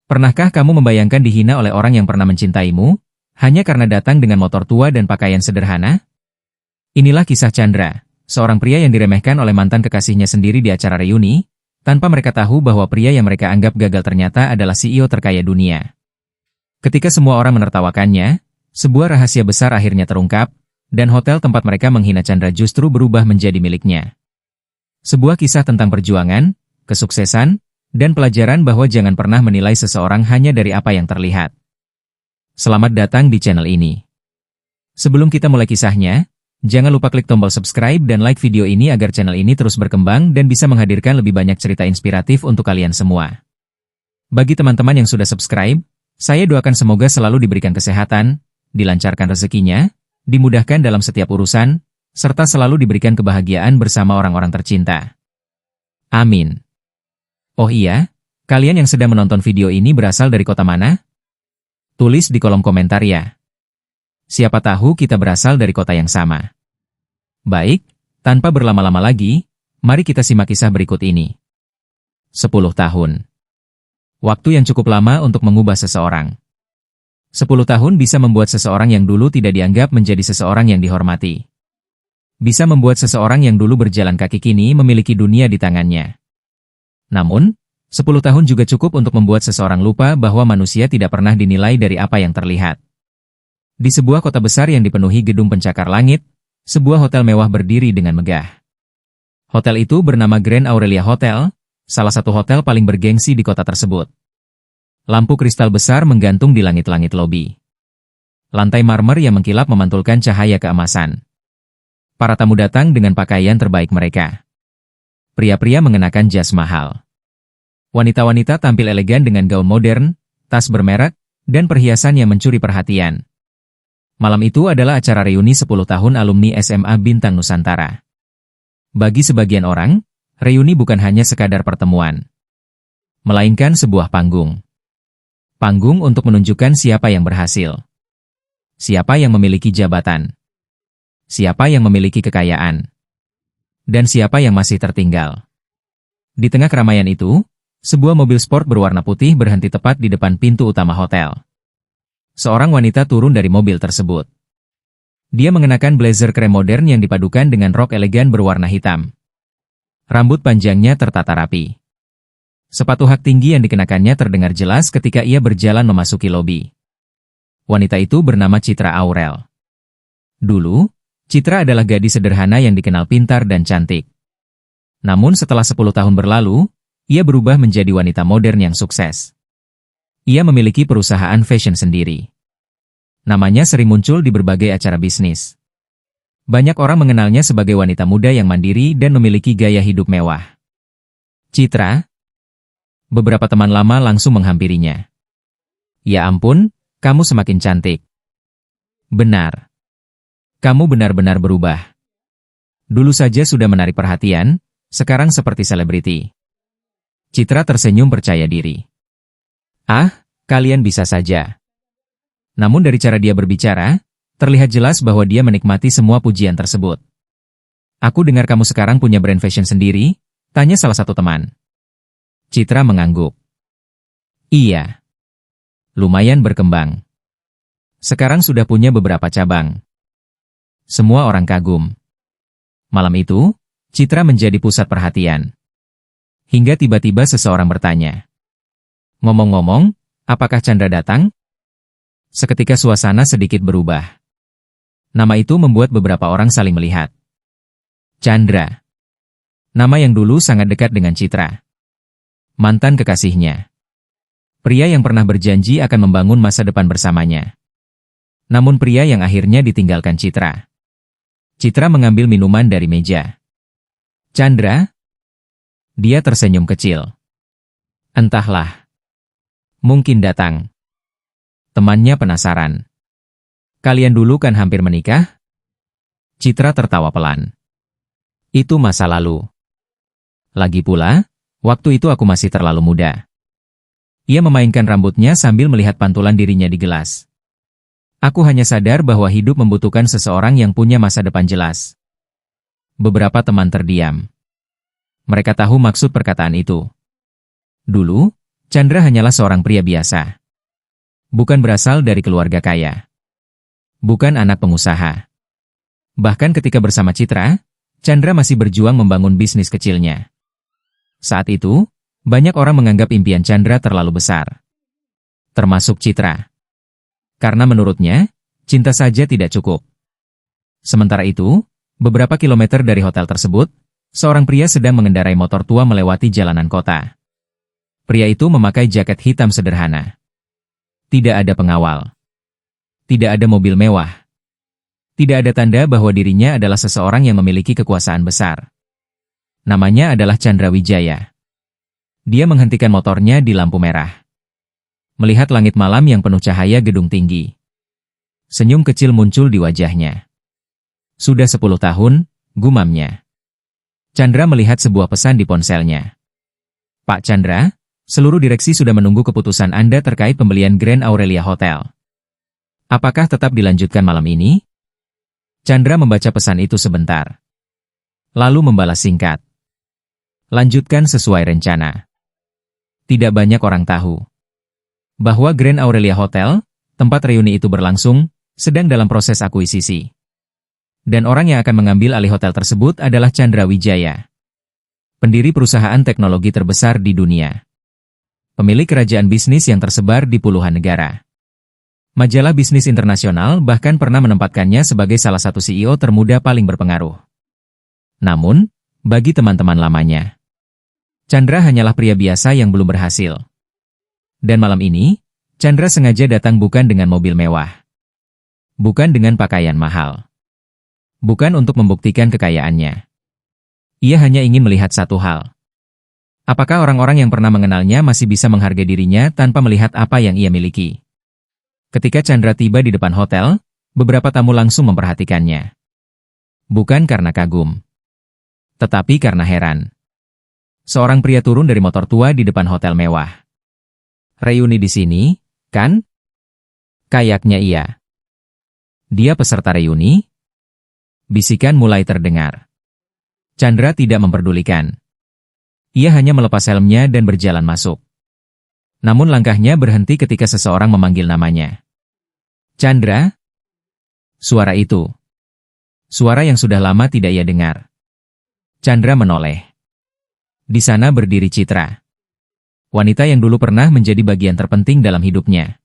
Pernahkah kamu membayangkan dihina oleh orang yang pernah mencintaimu, hanya karena datang dengan motor tua dan pakaian sederhana? Inilah kisah Chandra, seorang pria yang diremehkan oleh mantan kekasihnya sendiri di acara reuni, tanpa mereka tahu bahwa pria yang mereka anggap gagal ternyata adalah CEO terkaya dunia. Ketika semua orang menertawakannya, sebuah rahasia besar akhirnya terungkap, dan hotel tempat mereka menghina Chandra justru berubah menjadi miliknya. Sebuah kisah tentang perjuangan, kesuksesan, dan pelajaran bahwa jangan pernah menilai seseorang hanya dari apa yang terlihat. Selamat datang di channel ini. Sebelum kita mulai kisahnya, jangan lupa klik tombol subscribe dan like video ini agar channel ini terus berkembang dan bisa menghadirkan lebih banyak cerita inspiratif untuk kalian semua. Bagi teman-teman yang sudah subscribe, saya doakan semoga selalu diberikan kesehatan, dilancarkan rezekinya, dimudahkan dalam setiap urusan, serta selalu diberikan kebahagiaan bersama orang-orang tercinta. Amin. Oh iya, kalian yang sedang menonton video ini berasal dari kota mana? Tulis di kolom komentar ya. Siapa tahu kita berasal dari kota yang sama. Baik, tanpa berlama-lama lagi, mari kita simak kisah berikut ini. 10 tahun. Waktu yang cukup lama untuk mengubah seseorang. 10 tahun bisa membuat seseorang yang dulu tidak dianggap menjadi seseorang yang dihormati. Bisa membuat seseorang yang dulu berjalan kaki kini memiliki dunia di tangannya. Namun, 10 tahun juga cukup untuk membuat seseorang lupa bahwa manusia tidak pernah dinilai dari apa yang terlihat. Di sebuah kota besar yang dipenuhi gedung pencakar langit, sebuah hotel mewah berdiri dengan megah. Hotel itu bernama Grand Aurelia Hotel, salah satu hotel paling bergengsi di kota tersebut. Lampu kristal besar menggantung di langit-langit lobi. Lantai marmer yang mengkilap memantulkan cahaya keemasan. Para tamu datang dengan pakaian terbaik mereka. Pria-pria mengenakan jas mahal. Wanita-wanita tampil elegan dengan gaun modern, tas bermerek, dan perhiasan yang mencuri perhatian. Malam itu adalah acara reuni 10 tahun alumni SMA Bintang Nusantara. Bagi sebagian orang, reuni bukan hanya sekadar pertemuan, melainkan sebuah panggung. Panggung untuk menunjukkan siapa yang berhasil, siapa yang memiliki jabatan, siapa yang memiliki kekayaan, dan siapa yang masih tertinggal. Di tengah keramaian itu, sebuah mobil sport berwarna putih berhenti tepat di depan pintu utama hotel. Seorang wanita turun dari mobil tersebut. Dia mengenakan blazer krem modern yang dipadukan dengan rok elegan berwarna hitam. Rambut panjangnya tertata rapi. Sepatu hak tinggi yang dikenakannya terdengar jelas ketika ia berjalan memasuki lobi. Wanita itu bernama Citra Aurel. Dulu, Citra adalah gadis sederhana yang dikenal pintar dan cantik. Namun setelah 10 tahun berlalu, ia berubah menjadi wanita modern yang sukses. Ia memiliki perusahaan fashion sendiri. Namanya sering muncul di berbagai acara bisnis. Banyak orang mengenalnya sebagai wanita muda yang mandiri dan memiliki gaya hidup mewah. Citra. Beberapa teman lama langsung menghampirinya. Ya ampun, kamu semakin cantik. Benar. Kamu benar-benar berubah. Dulu saja sudah menarik perhatian, sekarang seperti selebriti. Citra tersenyum percaya diri. Ah, kalian bisa saja. Namun dari cara dia berbicara, terlihat jelas bahwa dia menikmati semua pujian tersebut. Aku dengar kamu sekarang punya brand fashion sendiri, tanya salah satu teman. Citra mengangguk. Iya. Lumayan berkembang. Sekarang sudah punya beberapa cabang. Semua orang kagum. Malam itu, Citra menjadi pusat perhatian. Hingga tiba-tiba seseorang bertanya. Ngomong-ngomong, apakah Chandra datang? Seketika suasana sedikit berubah. Nama itu membuat beberapa orang saling melihat. Chandra. Nama yang dulu sangat dekat dengan Citra. Mantan kekasihnya. Pria yang pernah berjanji akan membangun masa depan bersamanya. Namun pria yang akhirnya ditinggalkan Citra. Citra mengambil minuman dari meja. Chandra? Dia tersenyum kecil. Entahlah. Mungkin datang. Temannya penasaran. Kalian dulu kan hampir menikah? Citra tertawa pelan. Itu masa lalu. Lagi pula, waktu itu aku masih terlalu muda. Ia memainkan rambutnya sambil melihat pantulan dirinya di gelas. Aku hanya sadar bahwa hidup membutuhkan seseorang yang punya masa depan jelas. Beberapa teman terdiam. Mereka tahu maksud perkataan itu. Dulu, Chandra hanyalah seorang pria biasa. Bukan berasal dari keluarga kaya. Bukan anak pengusaha. Bahkan ketika bersama Citra, Chandra masih berjuang membangun bisnis kecilnya. Saat itu, banyak orang menganggap impian Chandra terlalu besar. Termasuk Citra. Karena menurutnya, cinta saja tidak cukup. Sementara itu, beberapa kilometer dari hotel tersebut, seorang pria sedang mengendarai motor tua melewati jalanan kota. Pria itu memakai jaket hitam sederhana. Tidak ada pengawal. Tidak ada mobil mewah. Tidak ada tanda bahwa dirinya adalah seseorang yang memiliki kekuasaan besar. Namanya adalah Chandra Wijaya. Dia menghentikan motornya di lampu merah. Melihat langit malam yang penuh cahaya gedung tinggi. Senyum kecil muncul di wajahnya. Sudah 10 tahun, gumamnya. Chandra melihat sebuah pesan di ponselnya. Pak Chandra, seluruh direksi sudah menunggu keputusan Anda terkait pembelian Grand Aurelia Hotel. Apakah tetap dilanjutkan malam ini? Chandra membaca pesan itu sebentar. Lalu membalas singkat. Lanjutkan sesuai rencana. Tidak banyak orang tahu bahwa Grand Aurelia Hotel, tempat reuni itu berlangsung, sedang dalam proses akuisisi. Dan orang yang akan mengambil alih hotel tersebut adalah Chandra Wijaya. Pendiri perusahaan teknologi terbesar di dunia. Pemilik kerajaan bisnis yang tersebar di puluhan negara. Majalah bisnis internasional bahkan pernah menempatkannya sebagai salah satu CEO termuda paling berpengaruh. Namun, bagi teman-teman lamanya, Chandra hanyalah pria biasa yang belum berhasil. Dan malam ini, Chandra sengaja datang bukan dengan mobil mewah. Bukan dengan pakaian mahal. Bukan untuk membuktikan kekayaannya. Ia hanya ingin melihat satu hal. Apakah orang-orang yang pernah mengenalnya masih bisa menghargai dirinya tanpa melihat apa yang ia miliki? Ketika Chandra tiba di depan hotel, beberapa tamu langsung memperhatikannya. Bukan karena kagum. Tetapi karena heran. Seorang pria turun dari motor tua di depan hotel mewah. Reuni di sini, kan? Kayaknya iya. Dia peserta reuni? Bisikan mulai terdengar. Chandra tidak memperdulikan. Ia hanya melepas helmnya dan berjalan masuk. Namun langkahnya berhenti ketika seseorang memanggil namanya. Chandra? Suara itu. Suara yang sudah lama tidak ia dengar. Chandra menoleh. Di sana berdiri Citra. Wanita yang dulu pernah menjadi bagian terpenting dalam hidupnya.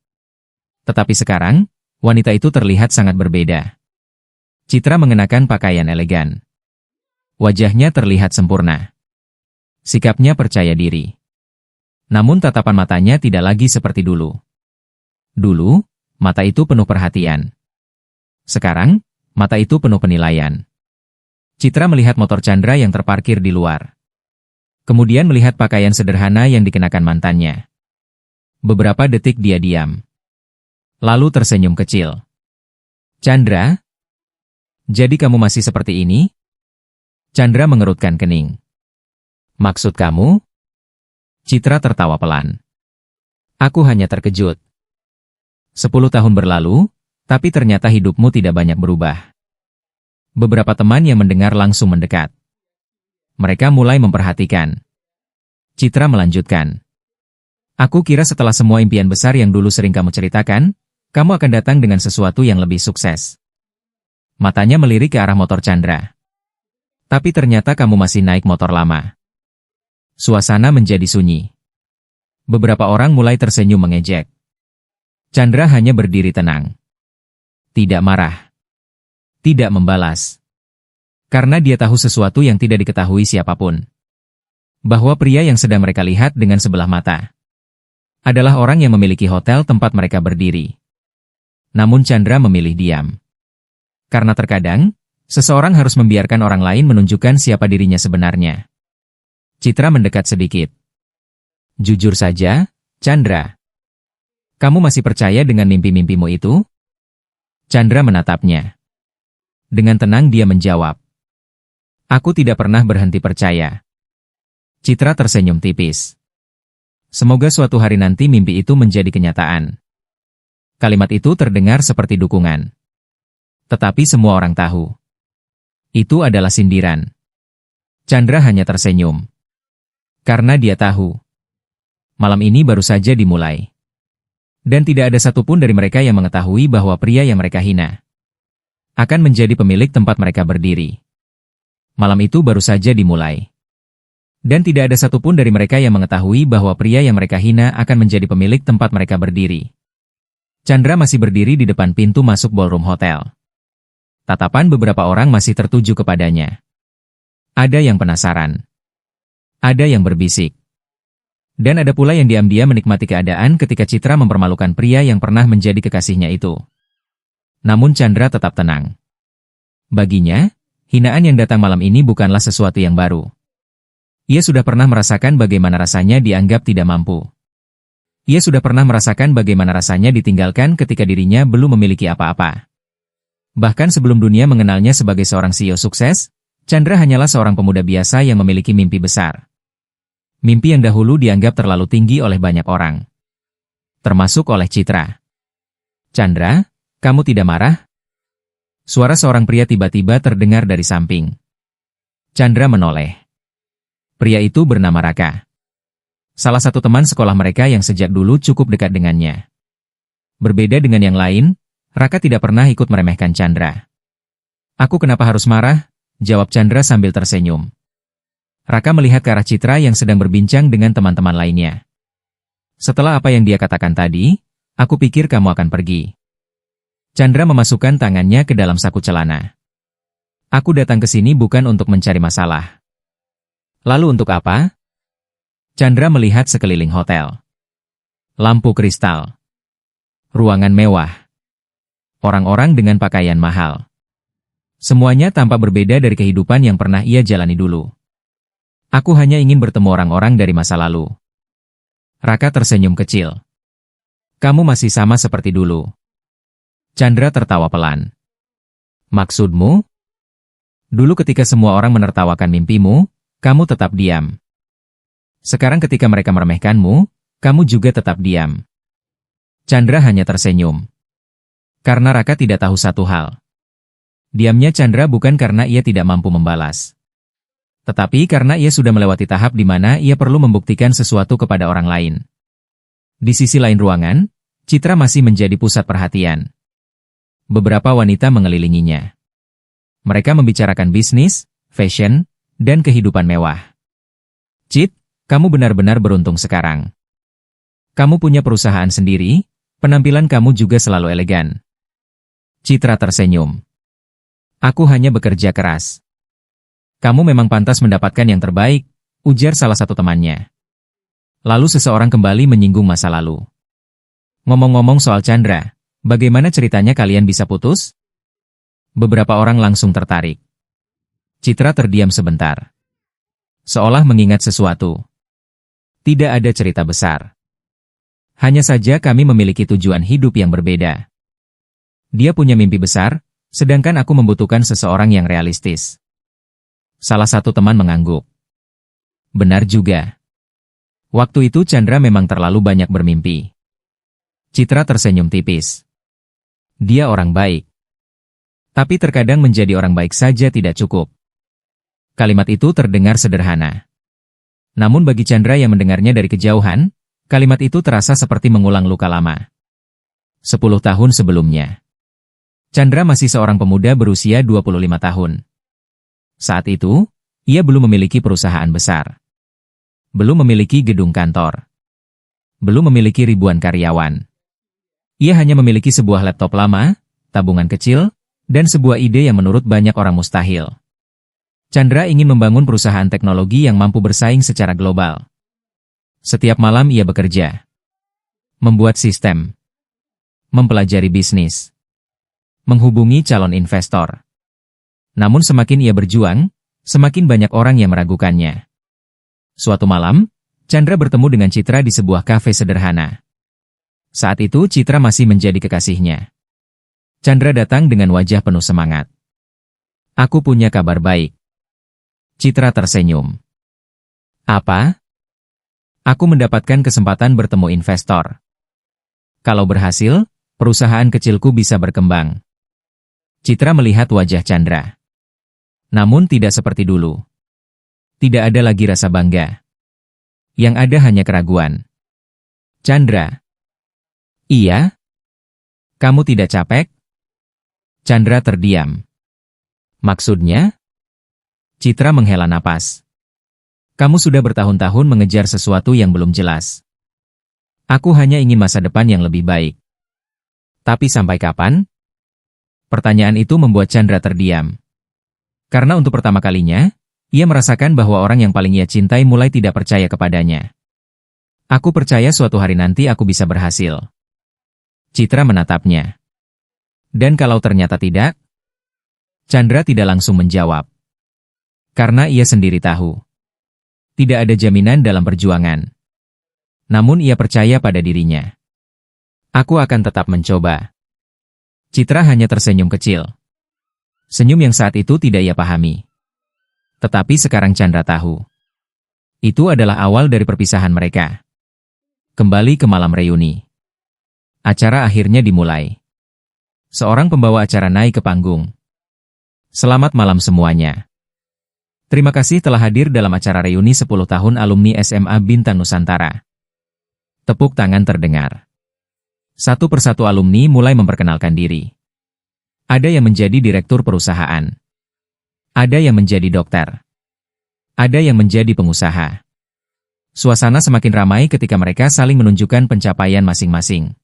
Tetapi sekarang, wanita itu terlihat sangat berbeda. Citra mengenakan pakaian elegan. Wajahnya terlihat sempurna. Sikapnya percaya diri. Namun tatapan matanya tidak lagi seperti dulu. Dulu, mata itu penuh perhatian. Sekarang, mata itu penuh penilaian. Citra melihat motor Chandra yang terparkir di luar. Kemudian melihat pakaian sederhana yang dikenakan mantannya. Beberapa detik dia diam. Lalu tersenyum kecil. Chandra? Jadi kamu masih seperti ini? Chandra mengerutkan kening. Maksud kamu? Citra tertawa pelan. Aku hanya terkejut. 10 tahun berlalu, tapi ternyata hidupmu tidak banyak berubah. Beberapa teman yang mendengar langsung mendekat. Mereka mulai memperhatikan. Citra melanjutkan. Aku kira setelah semua impian besar yang dulu sering kamu ceritakan, kamu akan datang dengan sesuatu yang lebih sukses. Matanya melirik ke arah motor Chandra. Tapi ternyata kamu masih naik motor lama. Suasana menjadi sunyi. Beberapa orang mulai tersenyum mengejek. Chandra hanya berdiri tenang. Tidak marah. Tidak membalas. Karena dia tahu sesuatu yang tidak diketahui siapapun. Bahwa pria yang sedang mereka lihat dengan sebelah mata adalah orang yang memiliki hotel tempat mereka berdiri. Namun Chandra memilih diam. Karena terkadang, seseorang harus membiarkan orang lain menunjukkan siapa dirinya sebenarnya. Citra mendekat sedikit. Jujur saja, Chandra. Kamu masih percaya dengan mimpi-mimpimu itu? Chandra menatapnya. Dengan tenang dia menjawab. Aku tidak pernah berhenti percaya. Citra tersenyum tipis. Semoga suatu hari nanti mimpi itu menjadi kenyataan. Kalimat itu terdengar seperti dukungan. Tetapi semua orang tahu. Itu adalah sindiran. Chandra hanya tersenyum. Karena dia tahu. Malam ini baru saja dimulai. Dan tidak ada satupun dari mereka yang mengetahui bahwa pria yang mereka hina akan menjadi pemilik tempat mereka berdiri. Malam itu baru saja dimulai. Dan tidak ada satupun dari mereka yang mengetahui bahwa pria yang mereka hina akan menjadi pemilik tempat mereka berdiri. Chandra masih berdiri di depan pintu masuk ballroom hotel. Tatapan beberapa orang masih tertuju kepadanya. Ada yang penasaran. Ada yang berbisik. Dan ada pula yang diam-diam menikmati keadaan ketika Citra mempermalukan pria yang pernah menjadi kekasihnya itu. Namun Chandra tetap tenang. Baginya, hinaan yang datang malam ini bukanlah sesuatu yang baru. Ia sudah pernah merasakan bagaimana rasanya dianggap tidak mampu. Ia sudah pernah merasakan bagaimana rasanya ditinggalkan ketika dirinya belum memiliki apa-apa. Bahkan sebelum dunia mengenalnya sebagai seorang CEO sukses, Chandra hanyalah seorang pemuda biasa yang memiliki mimpi besar. Mimpi yang dahulu dianggap terlalu tinggi oleh banyak orang. Termasuk oleh Citra. Chandra, kamu tidak marah? Suara seorang pria tiba-tiba terdengar dari samping. Chandra menoleh. Pria itu bernama Raka. Salah satu teman sekolah mereka yang sejak dulu cukup dekat dengannya. Berbeda dengan yang lain, Raka tidak pernah ikut meremehkan Chandra. Aku kenapa harus marah? Jawab Chandra sambil tersenyum. Raka melihat ke arah Citra yang sedang berbincang dengan teman-teman lainnya. Setelah apa yang dia katakan tadi, aku pikir kamu akan pergi. Chandra memasukkan tangannya ke dalam saku celana. Aku datang ke sini bukan untuk mencari masalah. Lalu untuk apa? Chandra melihat sekeliling hotel. Lampu kristal. Ruangan mewah. Orang-orang dengan pakaian mahal. Semuanya tampak berbeda dari kehidupan yang pernah ia jalani dulu. Aku hanya ingin bertemu orang-orang dari masa lalu. Raka tersenyum kecil. Kamu masih sama seperti dulu. Chandra tertawa pelan. Maksudmu? Dulu ketika semua orang menertawakan mimpimu, kamu tetap diam. Sekarang ketika mereka meremehkanmu, kamu juga tetap diam. Chandra hanya tersenyum. Karena Raka tidak tahu satu hal. Diamnya Chandra bukan karena ia tidak mampu membalas. Tetapi karena ia sudah melewati tahap di mana ia perlu membuktikan sesuatu kepada orang lain. Di sisi lain ruangan, Citra masih menjadi pusat perhatian. Beberapa wanita mengelilinginya. Mereka membicarakan bisnis, fashion, dan kehidupan mewah. Cit, kamu benar-benar beruntung sekarang. Kamu punya perusahaan sendiri, penampilan kamu juga selalu elegan. Citra tersenyum. Aku hanya bekerja keras. Kamu memang pantas mendapatkan yang terbaik, ujar salah satu temannya. Lalu seseorang kembali menyinggung masa lalu. Ngomong-ngomong soal Chandra, bagaimana ceritanya kalian bisa putus? Beberapa orang langsung tertarik. Citra terdiam sebentar. Seolah mengingat sesuatu. Tidak ada cerita besar. Hanya saja kami memiliki tujuan hidup yang berbeda. Dia punya mimpi besar, sedangkan aku membutuhkan seseorang yang realistis. Salah satu teman mengangguk. Benar juga. Waktu itu Chandra memang terlalu banyak bermimpi. Citra tersenyum tipis. Dia orang baik. Tapi terkadang menjadi orang baik saja tidak cukup. Kalimat itu terdengar sederhana. Namun bagi Chandra yang mendengarnya dari kejauhan, kalimat itu terasa seperti mengulang luka lama. 10 tahun sebelumnya. Chandra masih seorang pemuda berusia 25 tahun. Saat itu, ia belum memiliki perusahaan besar. Belum memiliki gedung kantor. Belum memiliki ribuan karyawan. Ia hanya memiliki sebuah laptop lama, tabungan kecil, dan sebuah ide yang menurut banyak orang mustahil. Chandra ingin membangun perusahaan teknologi yang mampu bersaing secara global. Setiap malam ia bekerja. Membuat sistem. Mempelajari bisnis. Menghubungi calon investor. Namun semakin ia berjuang, semakin banyak orang yang meragukannya. Suatu malam, Chandra bertemu dengan Citra di sebuah kafe sederhana. Saat itu Citra masih menjadi kekasihnya. Chandra datang dengan wajah penuh semangat. Aku punya kabar baik. Citra tersenyum. Apa? Aku mendapatkan kesempatan bertemu investor. Kalau berhasil, perusahaan kecilku bisa berkembang. Citra melihat wajah Chandra. Namun tidak seperti dulu. Tidak ada lagi rasa bangga. Yang ada hanya keraguan. Chandra. Iya? Kamu tidak capek? Chandra terdiam. Maksudnya? Citra menghela napas. Kamu sudah bertahun-tahun mengejar sesuatu yang belum jelas. Aku hanya ingin masa depan yang lebih baik. Tapi sampai kapan? Pertanyaan itu membuat Chandra terdiam. Karena untuk pertama kalinya, ia merasakan bahwa orang yang paling ia cintai mulai tidak percaya kepadanya. Aku percaya suatu hari nanti aku bisa berhasil. Citra menatapnya. Dan kalau ternyata tidak? Chandra tidak langsung menjawab. Karena ia sendiri tahu. Tidak ada jaminan dalam perjuangan. Namun ia percaya pada dirinya. Aku akan tetap mencoba. Citra hanya tersenyum kecil. Senyum yang saat itu tidak ia pahami. Tetapi sekarang Chandra tahu. Itu adalah awal dari perpisahan mereka. Kembali ke malam reuni. Acara akhirnya dimulai. Seorang pembawa acara naik ke panggung. Selamat malam semuanya. Terima kasih telah hadir dalam acara reuni 10 tahun alumni SMA Bintang Nusantara. Tepuk tangan terdengar. Satu persatu alumni mulai memperkenalkan diri. Ada yang menjadi direktur perusahaan. Ada yang menjadi dokter. Ada yang menjadi pengusaha. Suasana semakin ramai ketika mereka saling menunjukkan pencapaian masing-masing.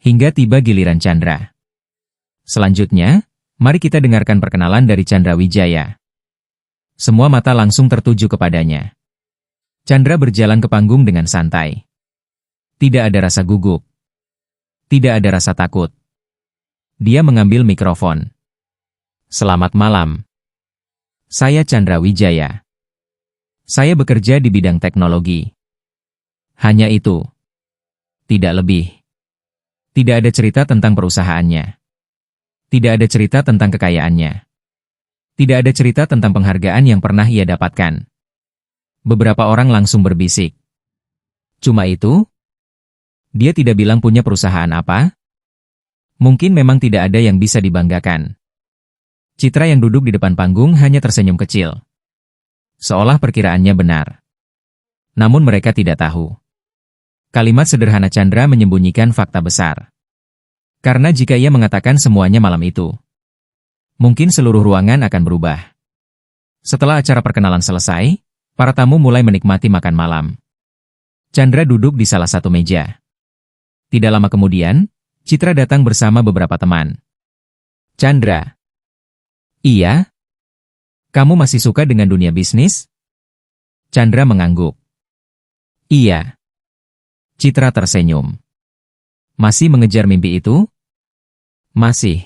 Hingga tiba giliran Chandra. Selanjutnya, mari kita dengarkan perkenalan dari Chandra Wijaya. Semua mata langsung tertuju kepadanya. Chandra berjalan ke panggung dengan santai. Tidak ada rasa gugup. Tidak ada rasa takut. Dia mengambil mikrofon. Selamat malam. Saya Chandra Wijaya. Saya bekerja di bidang teknologi. Hanya itu. Tidak lebih. Tidak ada cerita tentang perusahaannya. Tidak ada cerita tentang kekayaannya. Tidak ada cerita tentang penghargaan yang pernah ia dapatkan. Beberapa orang langsung berbisik. Cuma itu? Dia tidak bilang punya perusahaan apa? Mungkin memang tidak ada yang bisa dibanggakan. Citra yang duduk di depan panggung hanya tersenyum kecil. Seolah perkiraannya benar. Namun mereka tidak tahu. Kalimat sederhana Chandra menyembunyikan fakta besar. Karena jika ia mengatakan semuanya malam itu, mungkin seluruh ruangan akan berubah. Setelah acara perkenalan selesai, para tamu mulai menikmati makan malam. Chandra duduk di salah satu meja. Tidak lama kemudian, Citra datang bersama beberapa teman. Chandra. Iya? Kamu masih suka dengan dunia bisnis? Chandra mengangguk. Iya. Citra tersenyum. Masih mengejar mimpi itu? Masih.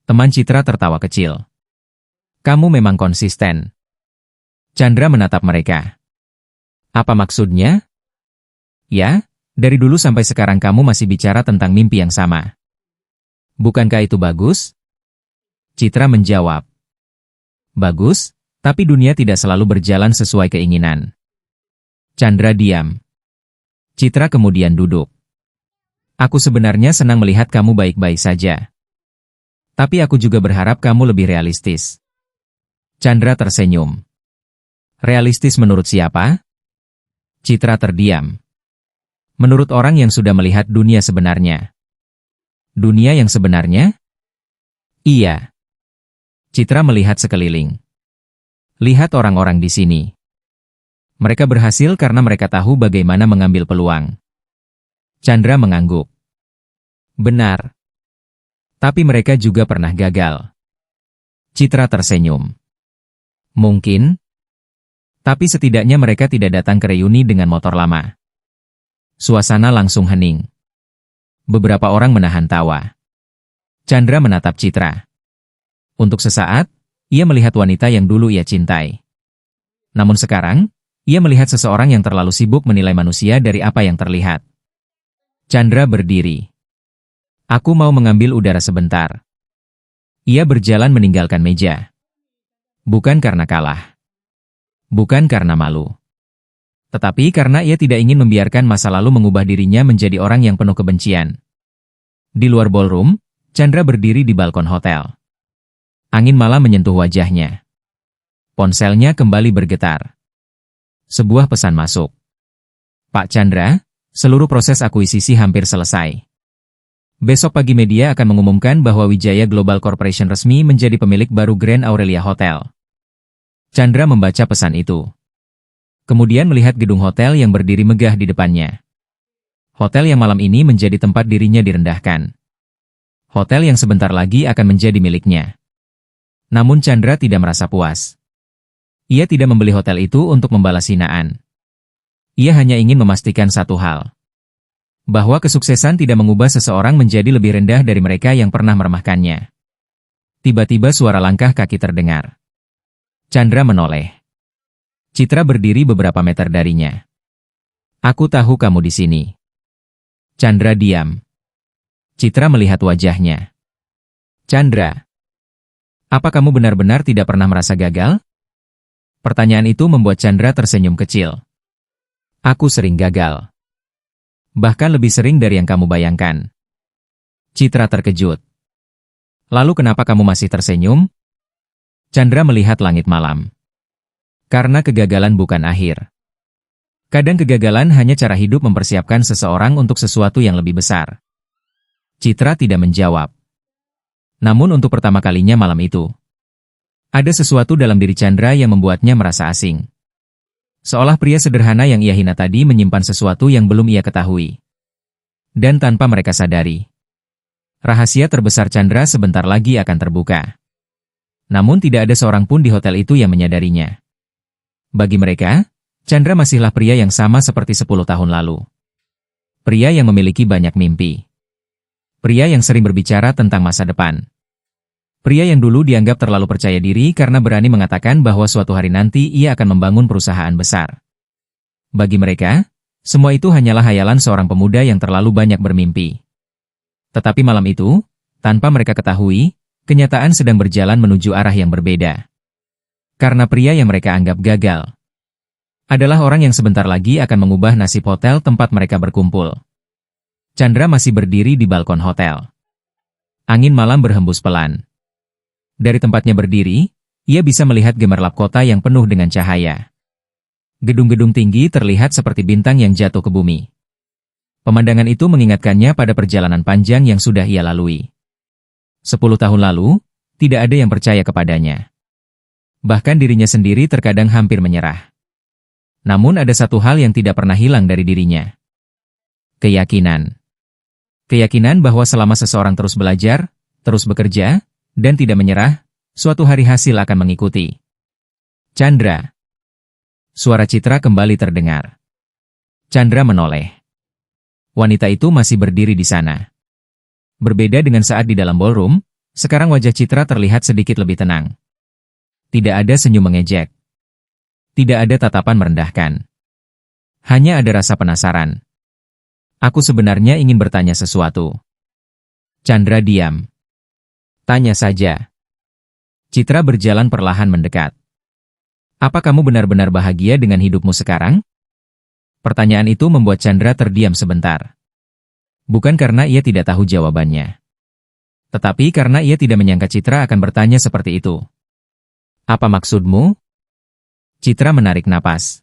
Teman Citra tertawa kecil. Kamu memang konsisten. Chandra menatap mereka. Apa maksudnya? Ya, dari dulu sampai sekarang kamu masih bicara tentang mimpi yang sama. Bukankah itu bagus? Citra menjawab. Bagus, tapi dunia tidak selalu berjalan sesuai keinginan. Chandra diam. Citra kemudian duduk. Aku sebenarnya senang melihat kamu baik-baik saja. Tapi aku juga berharap kamu lebih realistis. Chandra tersenyum. Realistis menurut siapa? Citra terdiam. Menurut orang yang sudah melihat dunia sebenarnya. Dunia yang sebenarnya? Iya. Citra melihat sekeliling. Lihat orang-orang di sini. Mereka berhasil karena mereka tahu bagaimana mengambil peluang. Chandra mengangguk. Benar. Tapi mereka juga pernah gagal. Citra tersenyum. Mungkin. Tapi setidaknya mereka tidak datang ke reuni dengan motor lama. Suasana langsung hening. Beberapa orang menahan tawa. Chandra menatap Citra. Untuk sesaat, ia melihat wanita yang dulu ia cintai. Namun sekarang, ia melihat seseorang yang terlalu sibuk menilai manusia dari apa yang terlihat. Chandra berdiri. Aku mau mengambil udara sebentar. Ia berjalan meninggalkan meja. Bukan karena kalah. Bukan karena malu. Tetapi karena ia tidak ingin membiarkan masa lalu mengubah dirinya menjadi orang yang penuh kebencian. Di luar ballroom, Chandra berdiri di balkon hotel. Angin malam menyentuh wajahnya. Ponselnya kembali bergetar. Sebuah pesan masuk. Pak Chandra, Seluruh proses akuisisi hampir selesai. Besok pagi media akan mengumumkan bahwa Wijaya Global Corporation resmi menjadi pemilik baru Grand Aurelia Hotel. Chandra membaca pesan itu. Kemudian melihat gedung hotel yang berdiri megah di depannya. Hotel yang malam ini menjadi tempat dirinya direndahkan. Hotel yang sebentar lagi akan menjadi miliknya. Namun Chandra tidak merasa puas. Ia tidak membeli hotel itu untuk membalas hinaan. Ia hanya ingin memastikan satu hal. Bahwa kesuksesan tidak mengubah seseorang menjadi lebih rendah dari mereka yang pernah meremehkannya. Tiba-tiba suara langkah kaki terdengar. Chandra menoleh. Citra berdiri beberapa meter darinya. Aku tahu kamu di sini. Chandra diam. Citra melihat wajahnya. Chandra. Apa kamu benar-benar tidak pernah merasa gagal? Pertanyaan itu membuat Chandra tersenyum kecil. Aku sering gagal. Bahkan lebih sering dari yang kamu bayangkan. Citra terkejut. Lalu kenapa kamu masih tersenyum? Chandra melihat langit malam. Karena kegagalan bukan akhir. Kadang kegagalan hanya cara hidup mempersiapkan seseorang untuk sesuatu yang lebih besar. Citra tidak menjawab. Namun untuk pertama kalinya malam itu, ada sesuatu dalam diri Chandra yang membuatnya merasa asing. Seolah pria sederhana yang ia hina tadi menyimpan sesuatu yang belum ia ketahui. Dan tanpa mereka sadari, rahasia terbesar Chandra sebentar lagi akan terbuka. Namun tidak ada seorang pun di hotel itu yang menyadarinya. Bagi mereka, Chandra masihlah pria yang sama seperti 10 tahun lalu. Pria yang memiliki banyak mimpi. Pria yang sering berbicara tentang masa depan. Pria yang dulu dianggap terlalu percaya diri karena berani mengatakan bahwa suatu hari nanti ia akan membangun perusahaan besar. Bagi mereka, semua itu hanyalah hayalan seorang pemuda yang terlalu banyak bermimpi. Tetapi malam itu, tanpa mereka ketahui, kenyataan sedang berjalan menuju arah yang berbeda. Karena pria yang mereka anggap gagal adalah orang yang sebentar lagi akan mengubah nasib hotel tempat mereka berkumpul. Chandra masih berdiri di balkon hotel. Angin malam berhembus pelan. Dari tempatnya berdiri, ia bisa melihat gemerlap kota yang penuh dengan cahaya. Gedung-gedung tinggi terlihat seperti bintang yang jatuh ke bumi. Pemandangan itu mengingatkannya pada perjalanan panjang yang sudah ia lalui. 10 tahun lalu, tidak ada yang percaya kepadanya. Bahkan dirinya sendiri terkadang hampir menyerah. Namun ada satu hal yang tidak pernah hilang dari dirinya. Keyakinan. Keyakinan bahwa selama seseorang terus belajar, terus bekerja, dan tidak menyerah, suatu hari hasil akan mengikuti. Chandra. Suara Citra kembali terdengar. Chandra menoleh. Wanita itu masih berdiri di sana. Berbeda dengan saat di dalam ballroom, sekarang wajah Citra terlihat sedikit lebih tenang. Tidak ada senyum mengejek. Tidak ada tatapan merendahkan. Hanya ada rasa penasaran. Aku sebenarnya ingin bertanya sesuatu. Chandra diam. Tanya saja. Citra berjalan perlahan mendekat. Apa kamu benar-benar bahagia dengan hidupmu sekarang? Pertanyaan itu membuat Chandra terdiam sebentar. Bukan karena ia tidak tahu jawabannya. Tetapi karena ia tidak menyangka Citra akan bertanya seperti itu. Apa maksudmu? Citra menarik napas.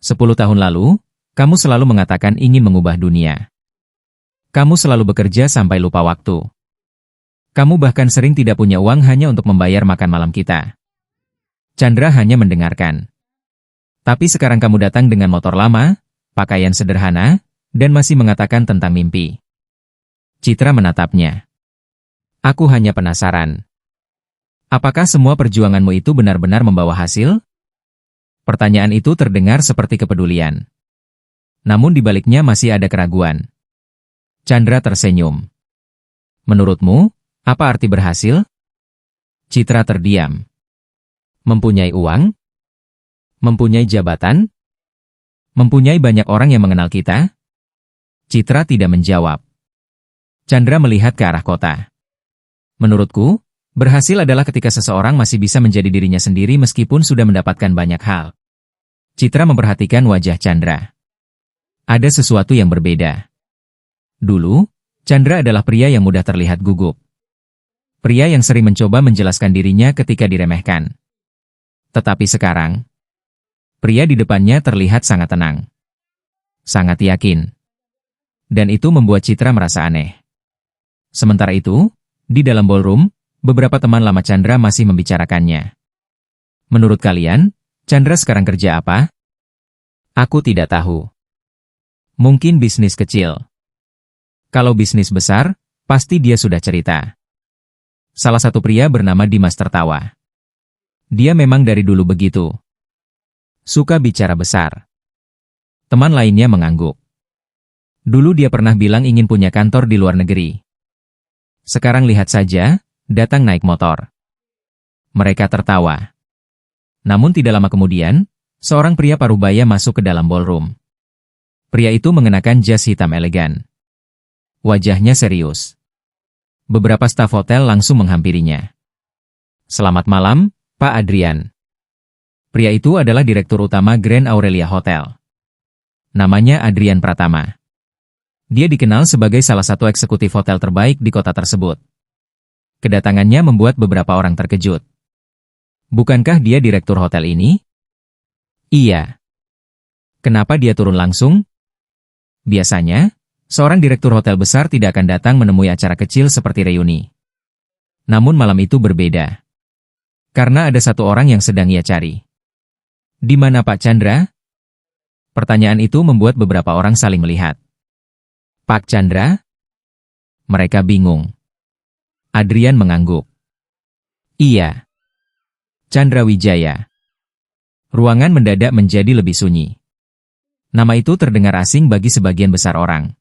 10 tahun lalu, kamu selalu mengatakan ingin mengubah dunia. Kamu selalu bekerja sampai lupa waktu. Kamu bahkan sering tidak punya uang hanya untuk membayar makan malam kita. Chandra hanya mendengarkan. Tapi sekarang kamu datang dengan motor lama, pakaian sederhana, dan masih mengatakan tentang mimpi. Citra menatapnya. Aku hanya penasaran. Apakah semua perjuanganmu itu benar-benar membawa hasil? Pertanyaan itu terdengar seperti kepedulian. Namun di baliknya masih ada keraguan. Chandra tersenyum. Menurutmu, apa arti berhasil? Citra terdiam. Mempunyai uang? Mempunyai jabatan? Mempunyai banyak orang yang mengenal kita? Citra tidak menjawab. Chandra melihat ke arah kota. Menurutku, berhasil adalah ketika seseorang masih bisa menjadi dirinya sendiri meskipun sudah mendapatkan banyak hal. Citra memperhatikan wajah Chandra. Ada sesuatu yang berbeda. Dulu, Chandra adalah pria yang mudah terlihat gugup. Pria yang sering mencoba menjelaskan dirinya ketika diremehkan. Tetapi sekarang, pria di depannya terlihat sangat tenang. Sangat yakin. Dan itu membuat Citra merasa aneh. Sementara itu, di dalam ballroom, beberapa teman lama Chandra masih membicarakannya. Menurut kalian, Chandra sekarang kerja apa? Aku tidak tahu. Mungkin bisnis kecil. Kalau bisnis besar, pasti dia sudah cerita. Salah satu pria bernama Dimas tertawa. Dia memang dari dulu begitu. Suka bicara besar. Teman lainnya mengangguk. Dulu dia pernah bilang ingin punya kantor di luar negeri. Sekarang lihat saja, datang naik motor. Mereka tertawa. Namun tidak lama kemudian, seorang pria parubaya masuk ke dalam ballroom. Pria itu mengenakan jas hitam elegan. Wajahnya serius. Beberapa staf hotel langsung menghampirinya. Selamat malam, Pak Adrian. Pria itu adalah direktur utama Grand Aurelia Hotel. Namanya Adrian Pratama. Dia dikenal sebagai salah satu eksekutif hotel terbaik di kota tersebut. Kedatangannya membuat beberapa orang terkejut. Bukankah dia direktur hotel ini? Iya. Kenapa dia turun langsung? Biasanya, seorang direktur hotel besar tidak akan datang menemui acara kecil seperti reuni. Namun malam itu berbeda. Karena ada satu orang yang sedang ia cari. Di mana Pak Chandra? Pertanyaan itu membuat beberapa orang saling melihat. Pak Chandra? Mereka bingung. Adrian mengangguk. Iya. Chandra Wijaya. Ruangan mendadak menjadi lebih sunyi. Nama itu terdengar asing bagi sebagian besar orang.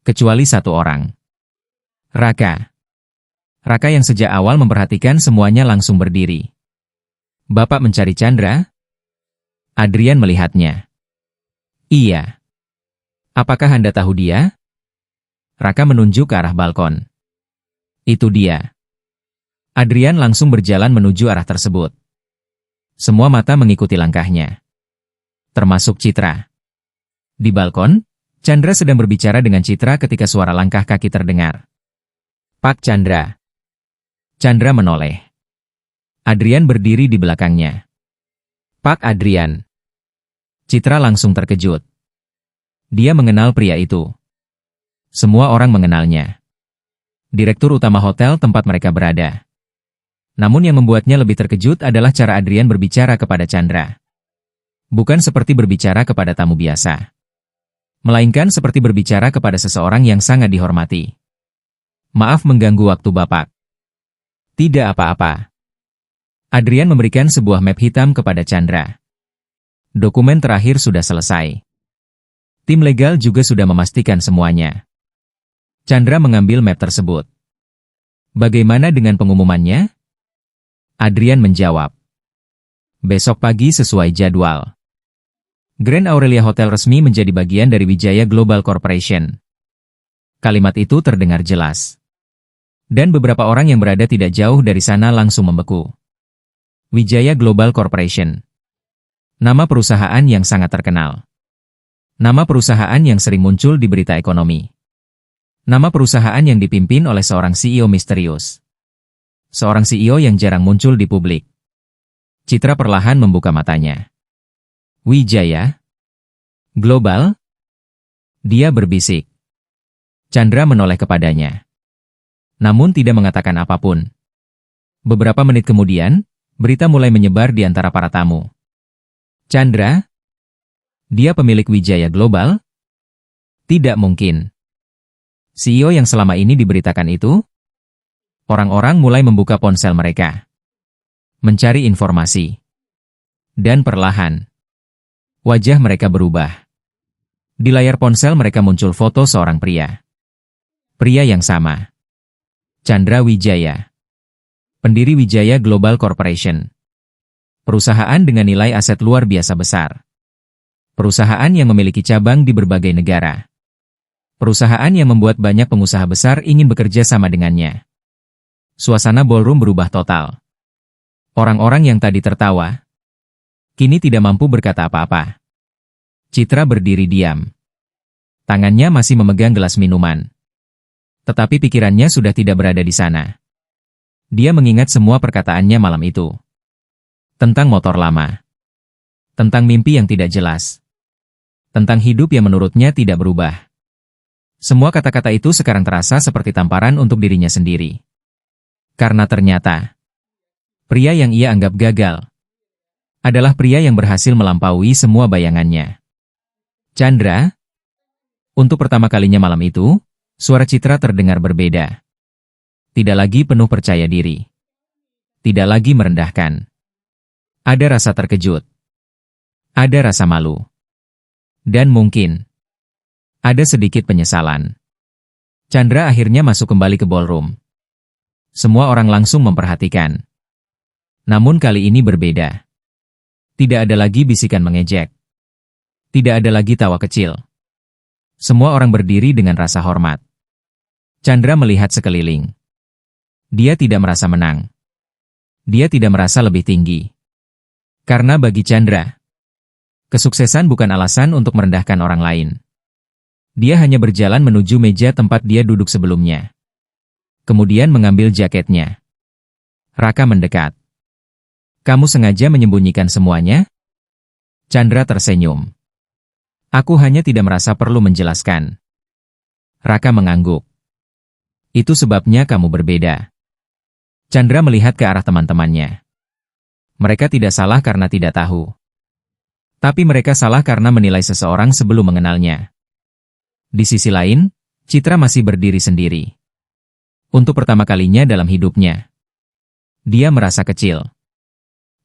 Kecuali satu orang. Raka. Raka yang sejak awal memperhatikan semuanya langsung berdiri. Bapak mencari Chandra? Adrian melihatnya. Iya. Apakah Anda tahu dia? Raka menunjuk ke arah balkon. Itu dia. Adrian langsung berjalan menuju arah tersebut. Semua mata mengikuti langkahnya. Termasuk Citra. Di balkon, Chandra sedang berbicara dengan Citra ketika suara langkah kaki terdengar. Pak Chandra. Chandra menoleh. Adrian berdiri di belakangnya. Pak Adrian. Citra langsung terkejut. Dia mengenal pria itu. Semua orang mengenalnya. Direktur utama hotel tempat mereka berada. Namun yang membuatnya lebih terkejut adalah cara Adrian berbicara kepada Chandra. Bukan seperti berbicara kepada tamu biasa. Melainkan seperti berbicara kepada seseorang yang sangat dihormati. Maaf mengganggu waktu Bapak. Tidak apa-apa. Adrian memberikan sebuah map hitam kepada Chandra. Dokumen terakhir sudah selesai. Tim legal juga sudah memastikan semuanya. Chandra mengambil map tersebut. Bagaimana dengan pengumumannya? Adrian menjawab. Besok pagi sesuai jadwal. Grand Aurelia Hotel resmi menjadi bagian dari Wijaya Global Corporation. Kalimat itu terdengar jelas. Dan beberapa orang yang berada tidak jauh dari sana langsung membeku. Wijaya Global Corporation. Nama perusahaan yang sangat terkenal. Nama perusahaan yang sering muncul di berita ekonomi. Nama perusahaan yang dipimpin oleh seorang CEO misterius. Seorang CEO yang jarang muncul di publik. Citra perlahan membuka matanya. Wijaya? Global? Dia berbisik. Chandra menoleh kepadanya. Namun tidak mengatakan apapun. Beberapa menit kemudian, berita mulai menyebar di antara para tamu. Chandra? Dia pemilik Wijaya Global? Tidak mungkin. CEO yang selama ini diberitakan itu? Orang-orang mulai membuka ponsel mereka. Mencari informasi. Dan perlahan, wajah mereka berubah. Di layar ponsel mereka muncul foto seorang pria. Pria yang sama. Chandra Wijaya. Pendiri Wijaya Global Corporation. Perusahaan dengan nilai aset luar biasa besar. Perusahaan yang memiliki cabang di berbagai negara. Perusahaan yang membuat banyak pengusaha besar ingin bekerja sama dengannya. Suasana ballroom berubah total. Orang-orang yang tadi tertawa, kini tidak mampu berkata apa-apa. Citra berdiri diam. Tangannya masih memegang gelas minuman. Tetapi pikirannya sudah tidak berada di sana. Dia mengingat semua perkataannya malam itu. Tentang motor lama. Tentang mimpi yang tidak jelas. Tentang hidup yang menurutnya tidak berubah. Semua kata-kata itu sekarang terasa seperti tamparan untuk dirinya sendiri. Karena ternyata, pria yang ia anggap gagal adalah pria yang berhasil melampaui semua bayangannya. Chandra, untuk pertama kalinya malam itu, suara Citra terdengar berbeda. Tidak lagi penuh percaya diri. Tidak lagi merendahkan. Ada rasa terkejut. Ada rasa malu. Dan mungkin ada sedikit penyesalan. Chandra akhirnya masuk kembali ke ballroom. Semua orang langsung memperhatikan. Namun kali ini berbeda. Tidak ada lagi bisikan mengejek. Tidak ada lagi tawa kecil. Semua orang berdiri dengan rasa hormat. Chandra melihat sekeliling. Dia tidak merasa menang. Dia tidak merasa lebih tinggi. Karena bagi Chandra, kesuksesan bukan alasan untuk merendahkan orang lain. Dia hanya berjalan menuju meja tempat dia duduk sebelumnya. Kemudian mengambil jaketnya. Raka mendekat. Kamu sengaja menyembunyikan semuanya? Chandra tersenyum. Aku hanya tidak merasa perlu menjelaskan. Raka mengangguk. Itu sebabnya kamu berbeda. Chandra melihat ke arah teman-temannya. Mereka tidak salah karena tidak tahu. Tapi mereka salah karena menilai seseorang sebelum mengenalnya. Di sisi lain, Citra masih berdiri sendiri. Untuk pertama kalinya dalam hidupnya, dia merasa kecil.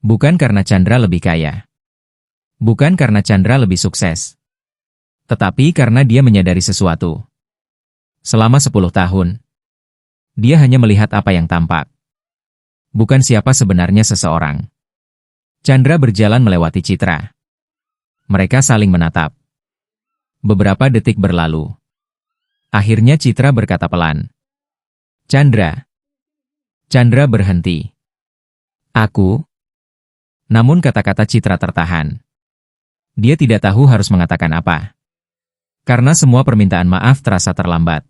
Bukan karena Chandra lebih kaya. Bukan karena Chandra lebih sukses. Tetapi karena dia menyadari sesuatu. Selama 10 tahun, dia hanya melihat apa yang tampak. Bukan siapa sebenarnya seseorang. Chandra berjalan melewati Citra. Mereka saling menatap. Beberapa detik berlalu. Akhirnya Citra berkata pelan. Chandra. Chandra berhenti. Aku. Namun kata-kata Citra tertahan. Dia tidak tahu harus mengatakan apa. Karena semua permintaan maaf terasa terlambat.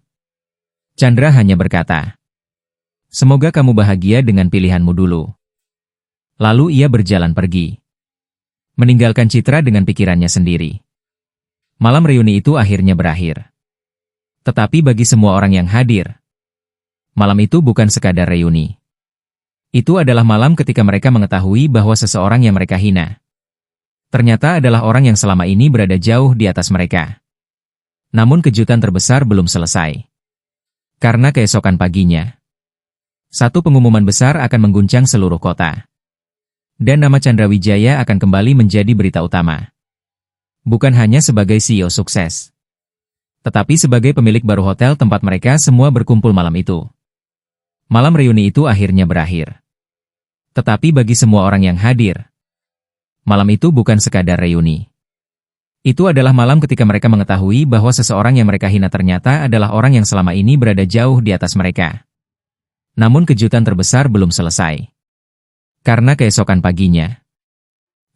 Chandra hanya berkata, semoga kamu bahagia dengan pilihanmu dulu. Lalu ia berjalan pergi. Meninggalkan Citra dengan pikirannya sendiri. Malam reuni itu akhirnya berakhir. Tetapi bagi semua orang yang hadir, malam itu bukan sekadar reuni. Itu adalah malam ketika mereka mengetahui bahwa seseorang yang mereka hina ternyata adalah orang yang selama ini berada jauh di atas mereka. Namun kejutan terbesar belum selesai. Karena keesokan paginya, satu pengumuman besar akan mengguncang seluruh kota. Dan nama Chandra Wijaya akan kembali menjadi berita utama. Bukan hanya sebagai CEO sukses, tetapi sebagai pemilik baru hotel tempat mereka semua berkumpul malam itu. Malam reuni itu akhirnya berakhir. Tetapi bagi semua orang yang hadir, malam itu bukan sekadar reuni. Itu adalah malam ketika mereka mengetahui bahwa seseorang yang mereka hina ternyata adalah orang yang selama ini berada jauh di atas mereka. Namun kejutan terbesar belum selesai. Karena keesokan paginya,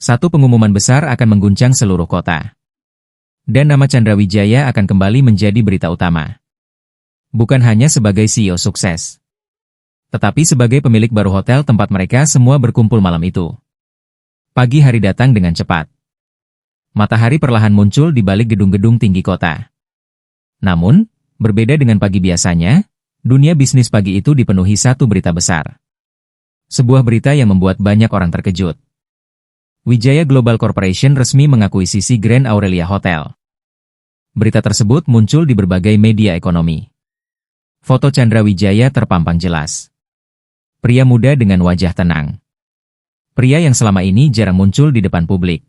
satu pengumuman besar akan mengguncang seluruh kota. Dan nama Chandra Wijaya akan kembali menjadi berita utama. Bukan hanya sebagai CEO sukses, tetapi sebagai pemilik baru hotel tempat mereka semua berkumpul malam itu. Pagi hari datang dengan cepat. Matahari perlahan muncul di balik gedung-gedung tinggi kota. Namun, berbeda dengan pagi biasanya, dunia bisnis pagi itu dipenuhi satu berita besar. Sebuah berita yang membuat banyak orang terkejut. Wijaya Global Corporation resmi mengakuisisi Grand Aurelia Hotel. Berita tersebut muncul di berbagai media ekonomi. Foto Chandra Wijaya terpampang jelas. Pria muda dengan wajah tenang. Pria yang selama ini jarang muncul di depan publik.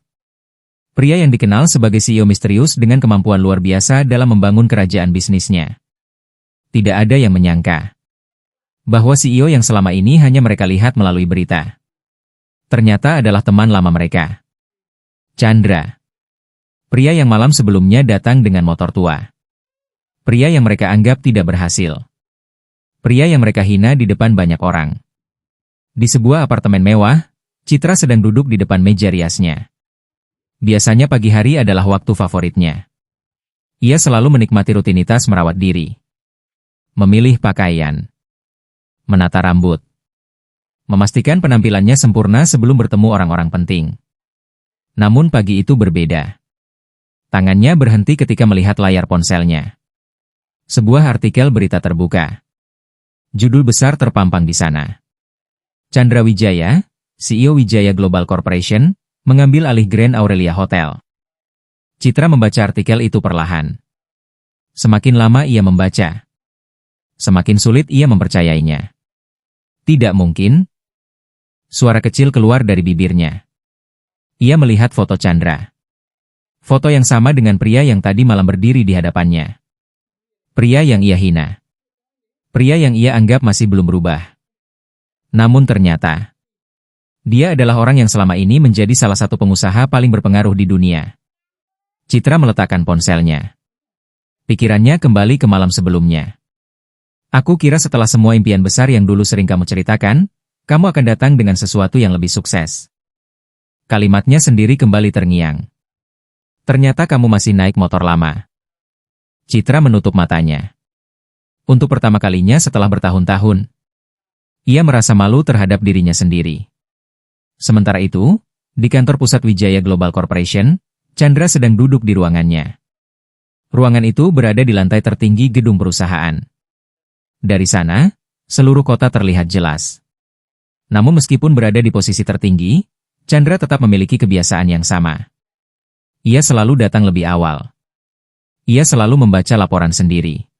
Pria yang dikenal sebagai CEO misterius dengan kemampuan luar biasa dalam membangun kerajaan bisnisnya. Tidak ada yang menyangka bahwa CEO yang selama ini hanya mereka lihat melalui berita, ternyata adalah teman lama mereka. Chandra. Pria yang malam sebelumnya datang dengan motor tua. Pria yang mereka anggap tidak berhasil. Pria yang mereka hina di depan banyak orang. Di sebuah apartemen mewah, Citra sedang duduk di depan meja riasnya. Biasanya pagi hari adalah waktu favoritnya. Ia selalu menikmati rutinitas merawat diri. Memilih pakaian. Menata rambut. Memastikan penampilannya sempurna sebelum bertemu orang-orang penting. Namun pagi itu berbeda. Tangannya berhenti ketika melihat layar ponselnya. Sebuah artikel berita terbuka. Judul besar terpampang di sana. Chandra Wijaya, CEO Wijaya Global Corporation, mengambil alih Grand Aurelia Hotel. Citra membaca artikel itu perlahan. Semakin lama ia membaca, semakin sulit ia mempercayainya. Tidak mungkin. Suara kecil keluar dari bibirnya. Ia melihat foto Chandra. Foto yang sama dengan pria yang tadi malam berdiri di hadapannya. Pria yang ia hina. Pria yang ia anggap masih belum berubah. Namun ternyata, dia adalah orang yang selama ini menjadi salah satu pengusaha paling berpengaruh di dunia. Citra meletakkan ponselnya. Pikirannya kembali ke malam sebelumnya. Aku kira setelah semua impian besar yang dulu sering kamu ceritakan, kamu akan datang dengan sesuatu yang lebih sukses. Kalimatnya sendiri kembali terngiang. Ternyata kamu masih naik motor lama. Citra menutup matanya. Untuk pertama kalinya setelah bertahun-tahun, ia merasa malu terhadap dirinya sendiri. Sementara itu, di kantor pusat Wijaya Global Corporation, Chandra sedang duduk di ruangannya. Ruangan itu berada di lantai tertinggi gedung perusahaan. Dari sana, seluruh kota terlihat jelas. Namun meskipun berada di posisi tertinggi, Chandra tetap memiliki kebiasaan yang sama. Ia selalu datang lebih awal. Ia selalu membaca laporan sendiri.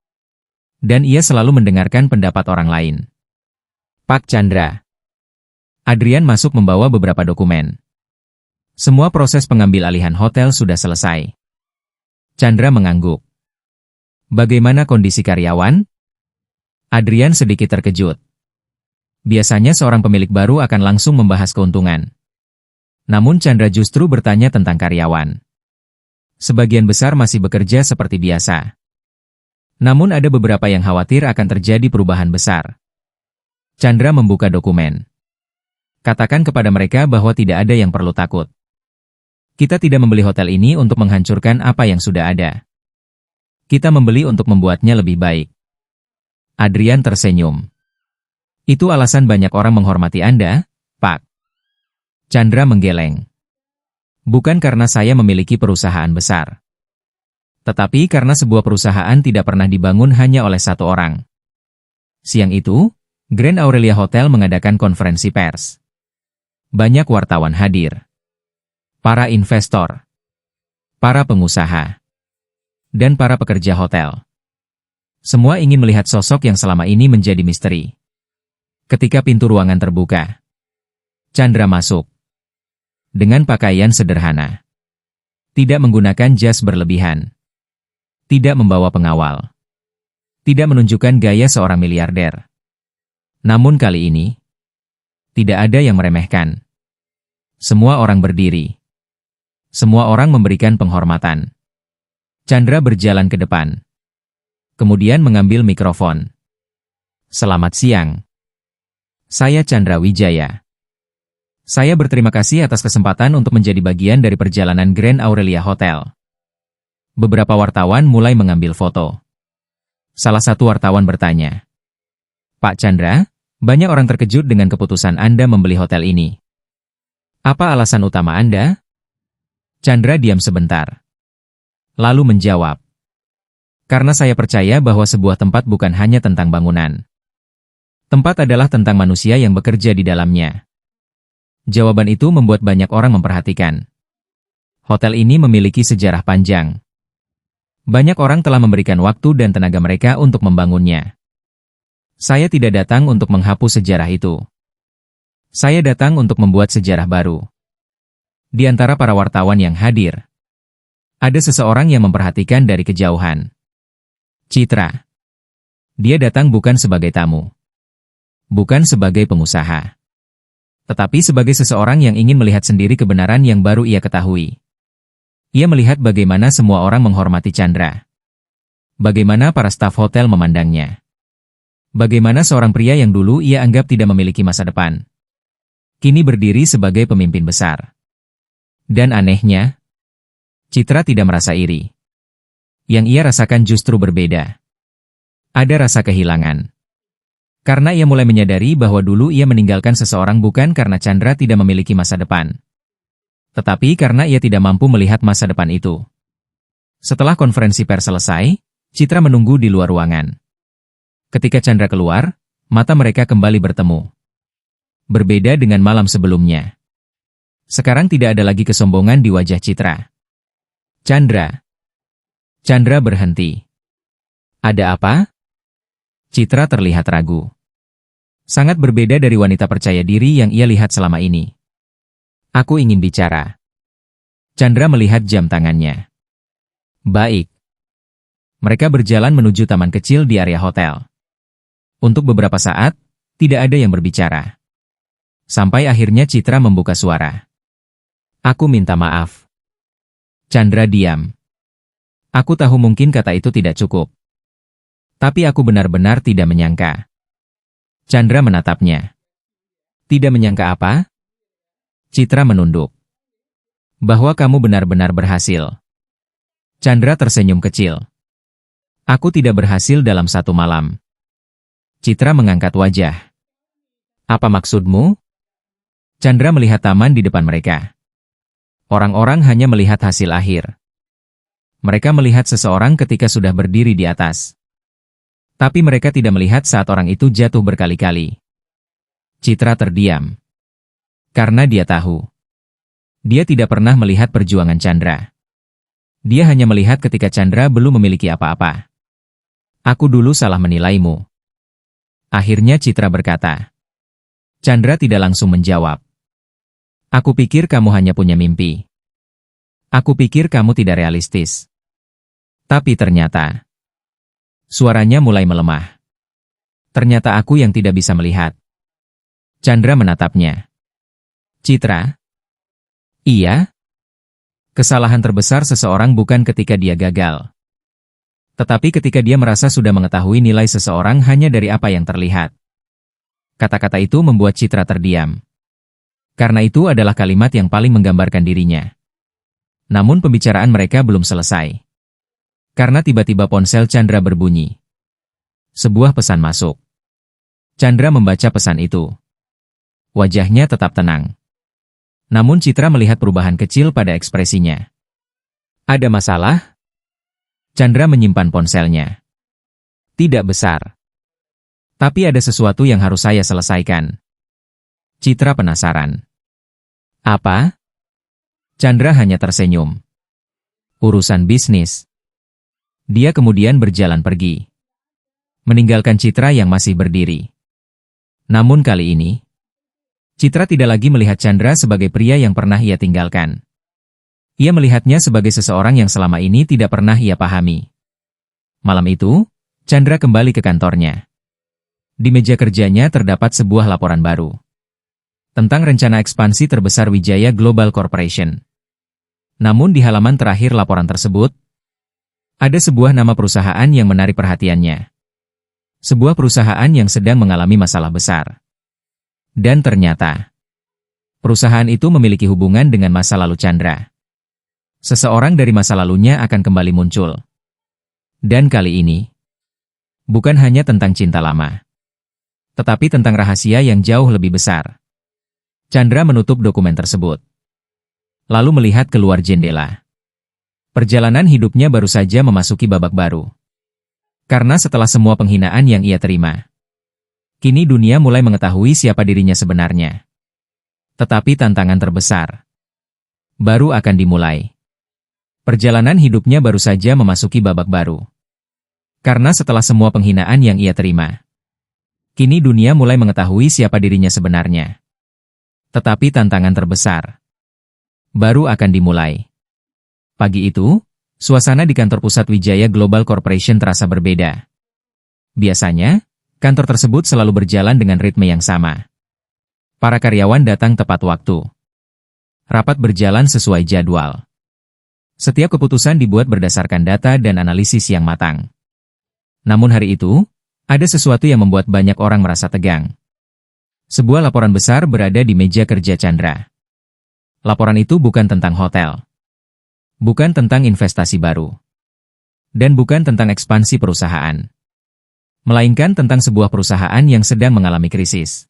Dan ia selalu mendengarkan pendapat orang lain. Pak Chandra. Adrian masuk membawa beberapa dokumen. Semua proses pengambil alihan hotel sudah selesai. Chandra mengangguk. Bagaimana kondisi karyawan? Adrian sedikit terkejut. Biasanya seorang pemilik baru akan langsung membahas keuntungan. Namun Chandra justru bertanya tentang karyawan. Sebagian besar masih bekerja seperti biasa. Namun ada beberapa yang khawatir akan terjadi perubahan besar. Chandra membuka dokumen. Katakan kepada mereka bahwa tidak ada yang perlu takut. Kita tidak membeli hotel ini untuk menghancurkan apa yang sudah ada. Kita membeli untuk membuatnya lebih baik. Adrian tersenyum. Itu alasan banyak orang menghormati Anda, Pak. Chandra menggeleng. Bukan karena saya memiliki perusahaan besar. Tetapi karena sebuah perusahaan tidak pernah dibangun hanya oleh satu orang. Siang itu, Grand Aurelia Hotel mengadakan konferensi pers. Banyak wartawan hadir. Para investor, para pengusaha, dan para pekerja hotel. Semua ingin melihat sosok yang selama ini menjadi misteri. Ketika pintu ruangan terbuka, Chandra masuk. Dengan pakaian sederhana. Tidak menggunakan jas berlebihan. Tidak membawa pengawal. Tidak menunjukkan gaya seorang miliarder. Namun kali ini, tidak ada yang meremehkan. Semua orang berdiri. Semua orang memberikan penghormatan. Chandra berjalan ke depan. Kemudian mengambil mikrofon. Selamat siang. Saya Chandra Wijaya. Saya berterima kasih atas kesempatan untuk menjadi bagian dari perjalanan Grand Aurelia Hotel. Beberapa wartawan mulai mengambil foto. Salah satu wartawan bertanya, Pak Chandra, banyak orang terkejut dengan keputusan Anda membeli hotel ini. Apa alasan utama Anda? Chandra diam sebentar. Lalu menjawab, karena saya percaya bahwa sebuah tempat bukan hanya tentang bangunan. Tempat adalah tentang manusia yang bekerja di dalamnya. Jawaban itu membuat banyak orang memperhatikan. Hotel ini memiliki sejarah panjang. Banyak orang telah memberikan waktu dan tenaga mereka untuk membangunnya. Saya tidak datang untuk menghapus sejarah itu. Saya datang untuk membuat sejarah baru. Di antara para wartawan yang hadir, ada seseorang yang memperhatikan dari kejauhan. Citra. Dia datang bukan sebagai tamu. Bukan sebagai pengusaha. Tetapi sebagai seseorang yang ingin melihat sendiri kebenaran yang baru ia ketahui. Ia melihat bagaimana semua orang menghormati Chandra. Bagaimana para staf hotel memandangnya. Bagaimana seorang pria yang dulu ia anggap tidak memiliki masa depan, kini berdiri sebagai pemimpin besar. Dan anehnya, Citra tidak merasa iri. Yang ia rasakan justru berbeda. Ada rasa kehilangan. Karena ia mulai menyadari bahwa dulu ia meninggalkan seseorang bukan karena Chandra tidak memiliki masa depan. Tetapi karena ia tidak mampu melihat masa depan itu. Setelah konferensi pers selesai, Citra menunggu di luar ruangan. Ketika Chandra keluar, mata mereka kembali bertemu. Berbeda dengan malam sebelumnya. Sekarang tidak ada lagi kesombongan di wajah Citra. Chandra. Chandra berhenti. Ada apa? Citra terlihat ragu. Sangat berbeda dari wanita percaya diri yang ia lihat selama ini. Aku ingin bicara. Chandra melihat jam tangannya. Baik. Mereka berjalan menuju taman kecil di area hotel. Untuk beberapa saat, tidak ada yang berbicara. Sampai akhirnya Citra membuka suara. Aku minta maaf. Chandra diam. Aku tahu mungkin kata itu tidak cukup. Tapi aku benar-benar tidak menyangka. Chandra menatapnya. Tidak menyangka apa? Citra menunduk. Bahwa kamu benar-benar berhasil. Chandra tersenyum kecil. Aku tidak berhasil dalam satu malam. Citra mengangkat wajah. Apa maksudmu? Chandra melihat taman di depan mereka. Orang-orang hanya melihat hasil akhir. Mereka melihat seseorang ketika sudah berdiri di atas. Tapi mereka tidak melihat saat orang itu jatuh berkali-kali. Citra terdiam. Karena dia tahu. Dia tidak pernah melihat perjuangan Chandra. Dia hanya melihat ketika Chandra belum memiliki apa-apa. Aku dulu salah menilaimu. Akhirnya Citra berkata. Chandra tidak langsung menjawab. Aku pikir kamu hanya punya mimpi. Aku pikir kamu tidak realistis. Tapi ternyata. Suaranya mulai melemah. Ternyata aku yang tidak bisa melihat. Chandra menatapnya. Citra? Iya? Kesalahan terbesar seseorang bukan ketika dia gagal. Tetapi ketika dia merasa sudah mengetahui nilai seseorang hanya dari apa yang terlihat. Kata-kata itu membuat Citra terdiam. Karena itu adalah kalimat yang paling menggambarkan dirinya. Namun pembicaraan mereka belum selesai. Karena tiba-tiba ponsel Chandra berbunyi. Sebuah pesan masuk. Chandra membaca pesan itu. Wajahnya tetap tenang. Namun Citra melihat perubahan kecil pada ekspresinya. Ada masalah? Chandra menyimpan ponselnya. Tidak besar. Tapi ada sesuatu yang harus saya selesaikan. Citra penasaran. Apa? Chandra hanya tersenyum. Urusan bisnis. Dia kemudian berjalan pergi. Meninggalkan Citra yang masih berdiri. Namun kali ini, Citra tidak lagi melihat Chandra sebagai pria yang pernah ia tinggalkan. Ia melihatnya sebagai seseorang yang selama ini tidak pernah ia pahami. Malam itu, Chandra kembali ke kantornya. Di meja kerjanya terdapat sebuah laporan baru. Tentang rencana ekspansi terbesar Wijaya Global Corporation. Namun di halaman terakhir laporan tersebut, ada sebuah nama perusahaan yang menarik perhatiannya. Sebuah perusahaan yang sedang mengalami masalah besar. Dan ternyata, perusahaan itu memiliki hubungan dengan masa lalu Chandra. Seseorang dari masa lalunya akan kembali muncul. Dan kali ini, bukan hanya tentang cinta lama, tetapi tentang rahasia yang jauh lebih besar. Chandra menutup dokumen tersebut. Lalu melihat keluar jendela. Perjalanan hidupnya baru saja memasuki babak baru. Karena setelah semua penghinaan yang ia terima, kini dunia mulai mengetahui siapa dirinya sebenarnya. Tetapi tantangan terbesar baru akan dimulai. Perjalanan hidupnya baru saja memasuki babak baru. Karena setelah semua penghinaan yang ia terima, kini dunia mulai mengetahui siapa dirinya sebenarnya. Tetapi tantangan terbesar baru akan dimulai. Pagi itu, suasana di kantor pusat Wijaya Global Corporation terasa berbeda. Biasanya, kantor tersebut selalu berjalan dengan ritme yang sama. Para karyawan datang tepat waktu. Rapat berjalan sesuai jadwal. Setiap keputusan dibuat berdasarkan data dan analisis yang matang. Namun hari itu, ada sesuatu yang membuat banyak orang merasa tegang. Sebuah laporan besar berada di meja kerja Chandra. Laporan itu bukan tentang hotel. Bukan tentang investasi baru. Dan bukan tentang ekspansi perusahaan. Melainkan tentang sebuah perusahaan yang sedang mengalami krisis.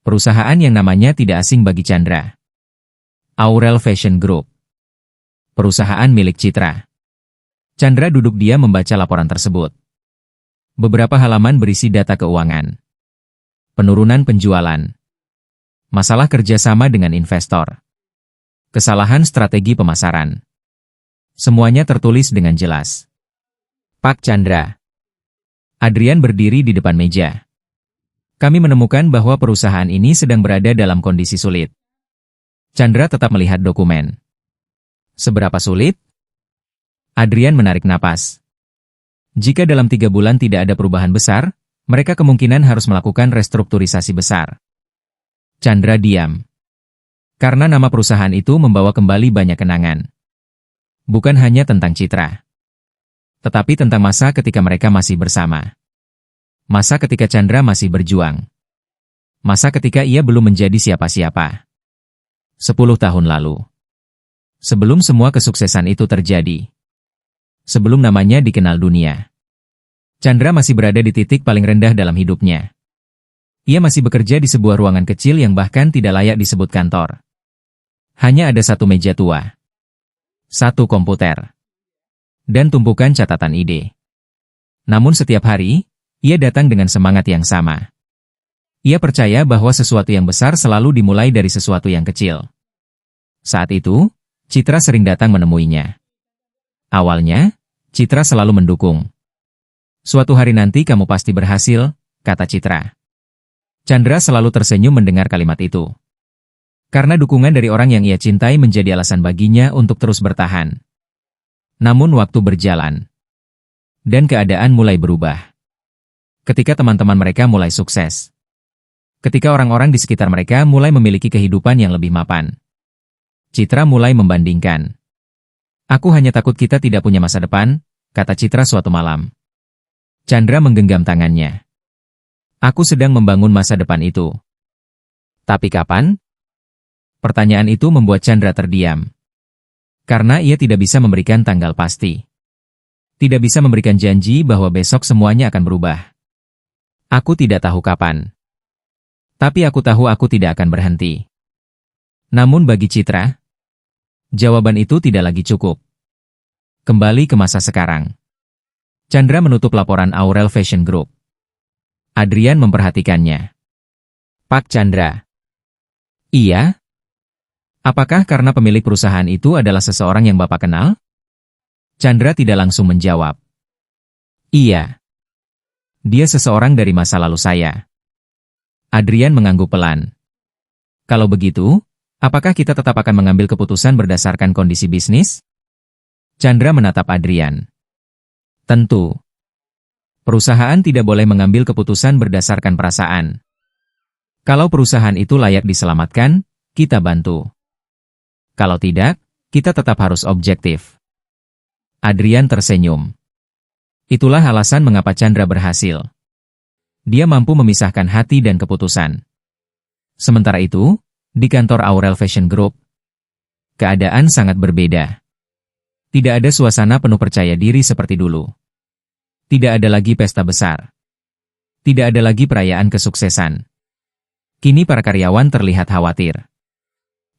Perusahaan yang namanya tidak asing bagi Chandra. Aurel Fashion Group. Perusahaan milik Citra. Chandra duduk diam membaca laporan tersebut. Beberapa halaman berisi data keuangan, penurunan penjualan, masalah kerjasama dengan investor, kesalahan strategi pemasaran. Semuanya tertulis dengan jelas. Pak Chandra. Adrian berdiri di depan meja. Kami menemukan bahwa perusahaan ini sedang berada dalam kondisi sulit. Chandra tetap melihat dokumen. Seberapa sulit? Adrian menarik napas. Jika dalam 3 bulan tidak ada perubahan besar, mereka kemungkinan harus melakukan restrukturisasi besar. Chandra diam. Karena nama perusahaan itu membawa kembali banyak kenangan. Bukan hanya tentang Citra, tetapi tentang masa ketika mereka masih bersama. Masa ketika Chandra masih berjuang. Masa ketika ia belum menjadi siapa-siapa. 10 tahun lalu. Sebelum semua kesuksesan itu terjadi. Sebelum namanya dikenal dunia. Chandra masih berada di titik paling rendah dalam hidupnya. Ia masih bekerja di sebuah ruangan kecil yang bahkan tidak layak disebut kantor. Hanya ada satu meja tua. Satu komputer. Dan tumpukan catatan ide. Namun setiap hari, ia datang dengan semangat yang sama. Ia percaya bahwa sesuatu yang besar selalu dimulai dari sesuatu yang kecil. Saat itu, Citra sering datang menemuinya. Awalnya, Citra selalu mendukung. Suatu hari nanti kamu pasti berhasil, kata Citra. Chandra selalu tersenyum mendengar kalimat itu. Karena dukungan dari orang yang ia cintai menjadi alasan baginya untuk terus bertahan. Namun waktu berjalan. Dan keadaan mulai berubah. Ketika teman-teman mereka mulai sukses. Ketika orang-orang di sekitar mereka mulai memiliki kehidupan yang lebih mapan. Citra mulai membandingkan. Aku hanya takut kita tidak punya masa depan, kata Citra suatu malam. Chandra menggenggam tangannya. Aku sedang membangun masa depan itu. Tapi kapan? Pertanyaan itu membuat Chandra terdiam. Karena ia tidak bisa memberikan tanggal pasti. Tidak bisa memberikan janji bahwa besok semuanya akan berubah. Aku tidak tahu kapan. Tapi aku tahu aku tidak akan berhenti. Namun bagi Citra, jawaban itu tidak lagi cukup. Kembali ke masa sekarang. Chandra menutup laporan Aurel Fashion Group. Adrian memperhatikannya. Pak Chandra. Iya? Apakah karena pemilik perusahaan itu adalah seseorang yang Bapak kenal? Chandra tidak langsung menjawab. Iya. Dia seseorang dari masa lalu saya. Adrian mengangguk pelan. Kalau begitu, apakah kita tetap akan mengambil keputusan berdasarkan kondisi bisnis? Chandra menatap Adrian. Tentu. Perusahaan tidak boleh mengambil keputusan berdasarkan perasaan. Kalau perusahaan itu layak diselamatkan, kita bantu. Kalau tidak, kita tetap harus objektif. Adrian tersenyum. Itulah alasan mengapa Chandra berhasil. Dia mampu memisahkan hati dan keputusan. Sementara itu, di kantor Aurel Fashion Group, keadaan sangat berbeda. Tidak ada suasana penuh percaya diri seperti dulu. Tidak ada lagi pesta besar. Tidak ada lagi perayaan kesuksesan. Kini para karyawan terlihat khawatir.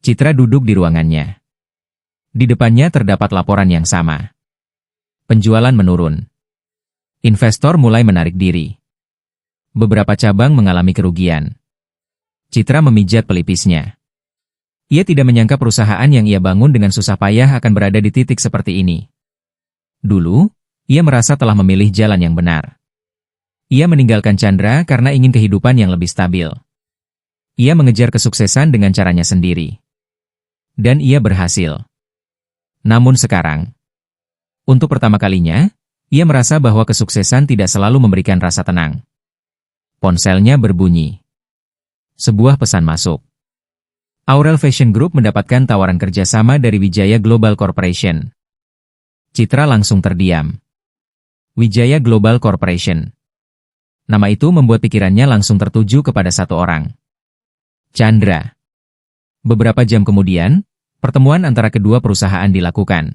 Citra duduk di ruangannya. Di depannya terdapat laporan yang sama. Penjualan menurun. Investor mulai menarik diri. Beberapa cabang mengalami kerugian. Citra memijat pelipisnya. Ia tidak menyangka perusahaan yang ia bangun dengan susah payah akan berada di titik seperti ini. Dulu, ia merasa telah memilih jalan yang benar. Ia meninggalkan Chandra karena ingin kehidupan yang lebih stabil. Ia mengejar kesuksesan dengan caranya sendiri. Dan ia berhasil. Namun sekarang, untuk pertama kalinya, ia merasa bahwa kesuksesan tidak selalu memberikan rasa tenang. Ponselnya berbunyi. Sebuah pesan masuk. Aurel Fashion Group mendapatkan tawaran kerjasama dari Wijaya Global Corporation. Citra langsung terdiam. Wijaya Global Corporation. Nama itu membuat pikirannya langsung tertuju kepada satu orang. Chandra. Beberapa jam kemudian, pertemuan antara kedua perusahaan dilakukan.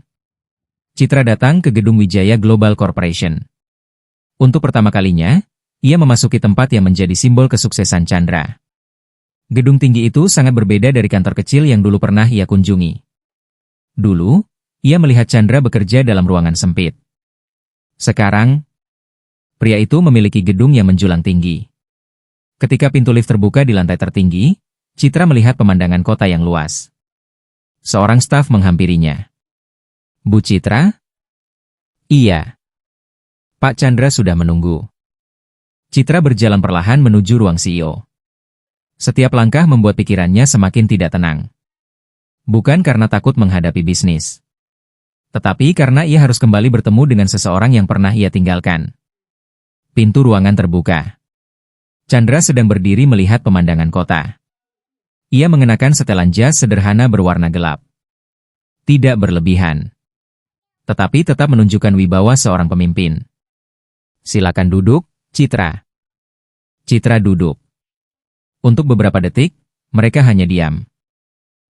Citra datang ke gedung Wijaya Global Corporation. Untuk pertama kalinya, ia memasuki tempat yang menjadi simbol kesuksesan Chandra. Gedung tinggi itu sangat berbeda dari kantor kecil yang dulu pernah ia kunjungi. Dulu, ia melihat Chandra bekerja dalam ruangan sempit. Sekarang, pria itu memiliki gedung yang menjulang tinggi. Ketika pintu lift terbuka di lantai tertinggi, Citra melihat pemandangan kota yang luas. Seorang staf menghampirinya. Bu Citra? Iya. Pak Chandra sudah menunggu. Citra berjalan perlahan menuju ruang CEO. Setiap langkah membuat pikirannya semakin tidak tenang. Bukan karena takut menghadapi bisnis, tetapi karena ia harus kembali bertemu dengan seseorang yang pernah ia tinggalkan. Pintu ruangan terbuka. Chandra sedang berdiri melihat pemandangan kota. Ia mengenakan setelan jas sederhana berwarna gelap. Tidak berlebihan, tetapi tetap menunjukkan wibawa seorang pemimpin. Silakan duduk, Citra. Citra duduk. Untuk beberapa detik, mereka hanya diam.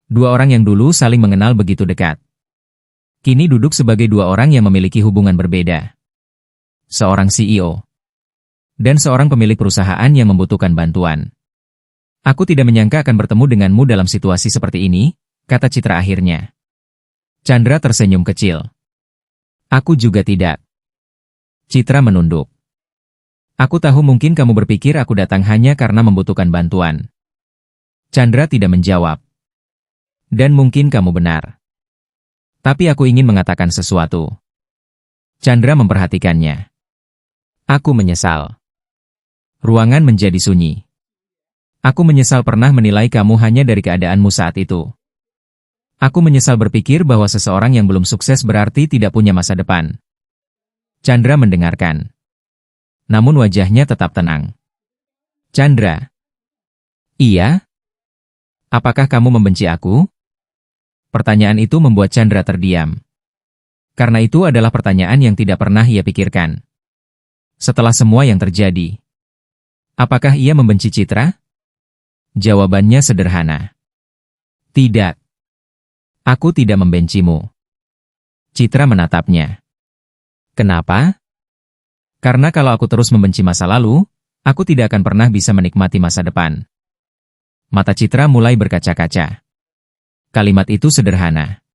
Dua orang yang dulu saling mengenal begitu dekat, kini duduk sebagai dua orang yang memiliki hubungan berbeda. Seorang CEO dan seorang pemilik perusahaan yang membutuhkan bantuan. Aku tidak menyangka akan bertemu denganmu dalam situasi seperti ini, kata Citra akhirnya. Chandra tersenyum kecil. Aku juga tidak. Citra menunduk. Aku tahu mungkin kamu berpikir aku datang hanya karena membutuhkan bantuan. Chandra tidak menjawab. Dan mungkin kamu benar. Tapi aku ingin mengatakan sesuatu. Chandra memperhatikannya. Aku menyesal. Ruangan menjadi sunyi. Aku menyesal pernah menilai kamu hanya dari keadaanmu saat itu. Aku menyesal berpikir bahwa seseorang yang belum sukses berarti tidak punya masa depan. Chandra mendengarkan. Namun wajahnya tetap tenang. Chandra. Iya? Apakah kamu membenci aku? Pertanyaan itu membuat Chandra terdiam. Karena itu adalah pertanyaan yang tidak pernah ia pikirkan. Setelah semua yang terjadi, apakah ia membenci Citra? Jawabannya sederhana. Tidak. Aku tidak membencimu. Citra menatapnya. Kenapa? Karena kalau aku terus membenci masa lalu, aku tidak akan pernah bisa menikmati masa depan. Mata Citra mulai berkaca-kaca. Kalimat itu sederhana,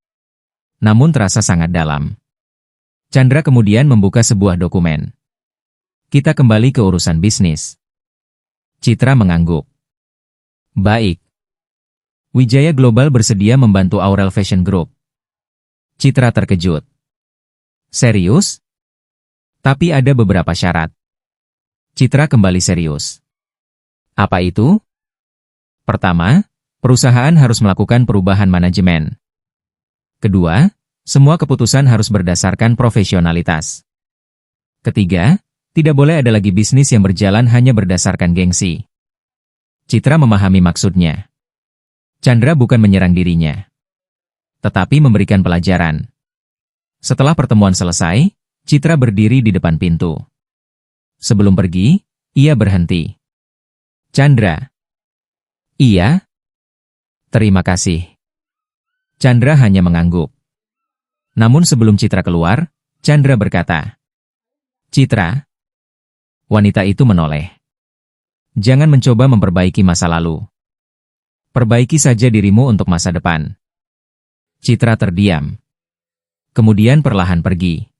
namun terasa sangat dalam. Chandra kemudian membuka sebuah dokumen. Kita kembali ke urusan bisnis. Citra mengangguk. Baik. Wijaya Global bersedia membantu Aurel Fashion Group. Citra terkejut. Serius? Tapi ada beberapa syarat. Citra kembali serius. Apa itu? Pertama, perusahaan harus melakukan perubahan manajemen. Kedua, semua keputusan harus berdasarkan profesionalitas. Ketiga, tidak boleh ada lagi bisnis yang berjalan hanya berdasarkan gengsi. Citra memahami maksudnya. Chandra bukan menyerang dirinya, tetapi memberikan pelajaran. Setelah pertemuan selesai, Citra berdiri di depan pintu. Sebelum pergi, ia berhenti. Chandra. Iya? Terima kasih. Chandra hanya mengangguk. Namun sebelum Citra keluar, Chandra berkata, Citra. Wanita itu menoleh. Jangan mencoba memperbaiki masa lalu. Perbaiki saja dirimu untuk masa depan. Citra terdiam. Kemudian perlahan pergi.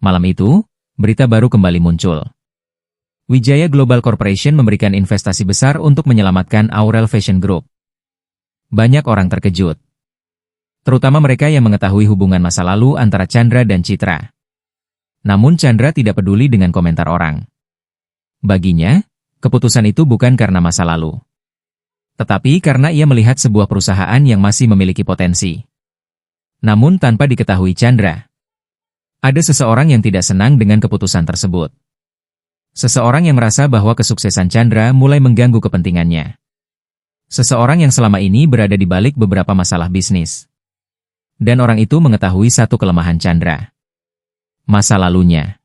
Malam itu, berita baru kembali muncul. Wijaya Global Corporation memberikan investasi besar untuk menyelamatkan Aurel Fashion Group. Banyak orang terkejut, terutama mereka yang mengetahui hubungan masa lalu antara Chandra dan Citra. Namun Chandra tidak peduli dengan komentar orang. Baginya, keputusan itu bukan karena masa lalu, tetapi karena ia melihat sebuah perusahaan yang masih memiliki potensi. Namun tanpa diketahui Chandra, ada seseorang yang tidak senang dengan keputusan tersebut. Seseorang yang merasa bahwa kesuksesan Chandra mulai mengganggu kepentingannya. Seseorang yang selama ini berada di balik beberapa masalah bisnis. Dan orang itu mengetahui satu kelemahan Chandra. Masa lalunya.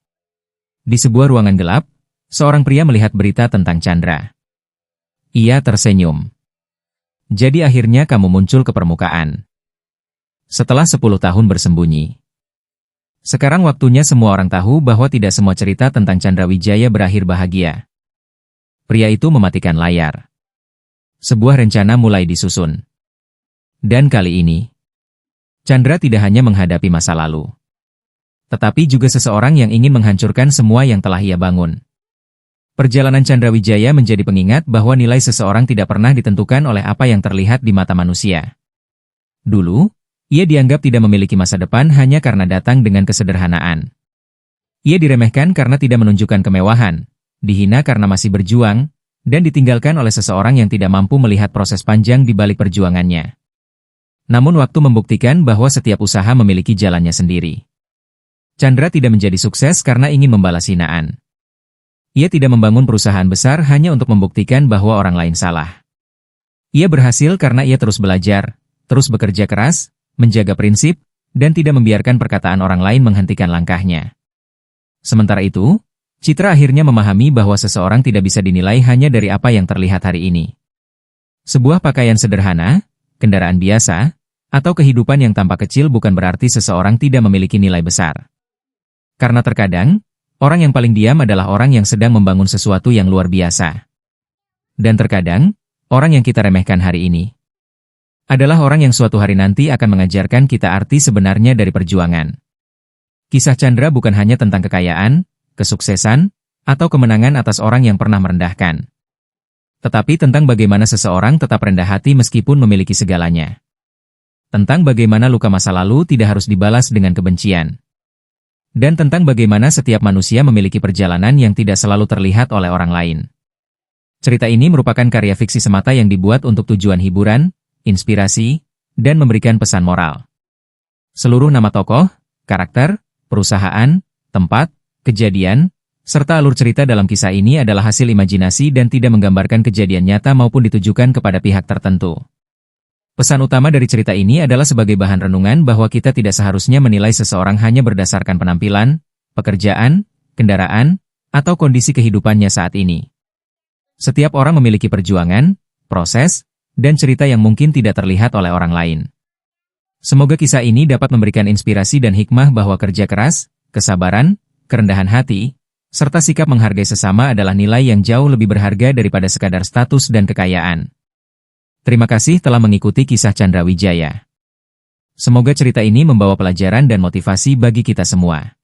Di sebuah ruangan gelap, seorang pria melihat berita tentang Chandra. Ia tersenyum. Jadi akhirnya kamu muncul ke permukaan. Setelah 10 tahun bersembunyi. Sekarang waktunya semua orang tahu bahwa tidak semua cerita tentang Chandra Wijaya berakhir bahagia. Pria itu mematikan layar. Sebuah rencana mulai disusun. Dan kali ini, Chandra tidak hanya menghadapi masa lalu. tetapi juga seseorang yang ingin menghancurkan semua yang telah ia bangun. Perjalanan Chandra Wijaya menjadi pengingat bahwa nilai seseorang tidak pernah ditentukan oleh apa yang terlihat di mata manusia. Dulu, ia dianggap tidak memiliki masa depan hanya karena datang dengan kesederhanaan. Ia diremehkan karena tidak menunjukkan kemewahan, dihina karena masih berjuang, dan ditinggalkan oleh seseorang yang tidak mampu melihat proses panjang di balik perjuangannya. Namun waktu membuktikan bahwa setiap usaha memiliki jalannya sendiri. Chandra tidak menjadi sukses karena ingin membalas hinaan. Ia tidak membangun perusahaan besar hanya untuk membuktikan bahwa orang lain salah. Ia berhasil karena ia terus belajar, terus bekerja keras, menjaga prinsip, dan tidak membiarkan perkataan orang lain menghentikan langkahnya. Sementara itu, Citra akhirnya memahami bahwa seseorang tidak bisa dinilai hanya dari apa yang terlihat hari ini. Sebuah pakaian sederhana, kendaraan biasa, atau kehidupan yang tampak kecil bukan berarti seseorang tidak memiliki nilai besar. Karena terkadang, orang yang paling diam adalah orang yang sedang membangun sesuatu yang luar biasa. Dan terkadang, orang yang kita remehkan hari ini adalah orang yang suatu hari nanti akan mengajarkan kita arti sebenarnya dari perjuangan. Kisah Chandra bukan hanya tentang kekayaan, kesuksesan, atau kemenangan atas orang yang pernah merendahkan. Tetapi tentang bagaimana seseorang tetap rendah hati meskipun memiliki segalanya. Tentang bagaimana luka masa lalu tidak harus dibalas dengan kebencian. Dan tentang bagaimana setiap manusia memiliki perjalanan yang tidak selalu terlihat oleh orang lain. Cerita ini merupakan karya fiksi semata yang dibuat untuk tujuan hiburan, inspirasi, dan memberikan pesan moral. Seluruh nama tokoh, karakter, perusahaan, tempat, kejadian, serta alur cerita dalam kisah ini adalah hasil imajinasi dan tidak menggambarkan kejadian nyata maupun ditujukan kepada pihak tertentu. Pesan utama dari cerita ini adalah sebagai bahan renungan bahwa kita tidak seharusnya menilai seseorang hanya berdasarkan penampilan, pekerjaan, kendaraan, atau kondisi kehidupannya saat ini. Setiap orang memiliki perjuangan, proses, dan cerita yang mungkin tidak terlihat oleh orang lain. Semoga kisah ini dapat memberikan inspirasi dan hikmah bahwa kerja keras, kesabaran, kerendahan hati, serta sikap menghargai sesama adalah nilai yang jauh lebih berharga daripada sekadar status dan kekayaan. Terima kasih telah mengikuti kisah Chandra Wijaya. Semoga cerita ini membawa pelajaran dan motivasi bagi kita semua.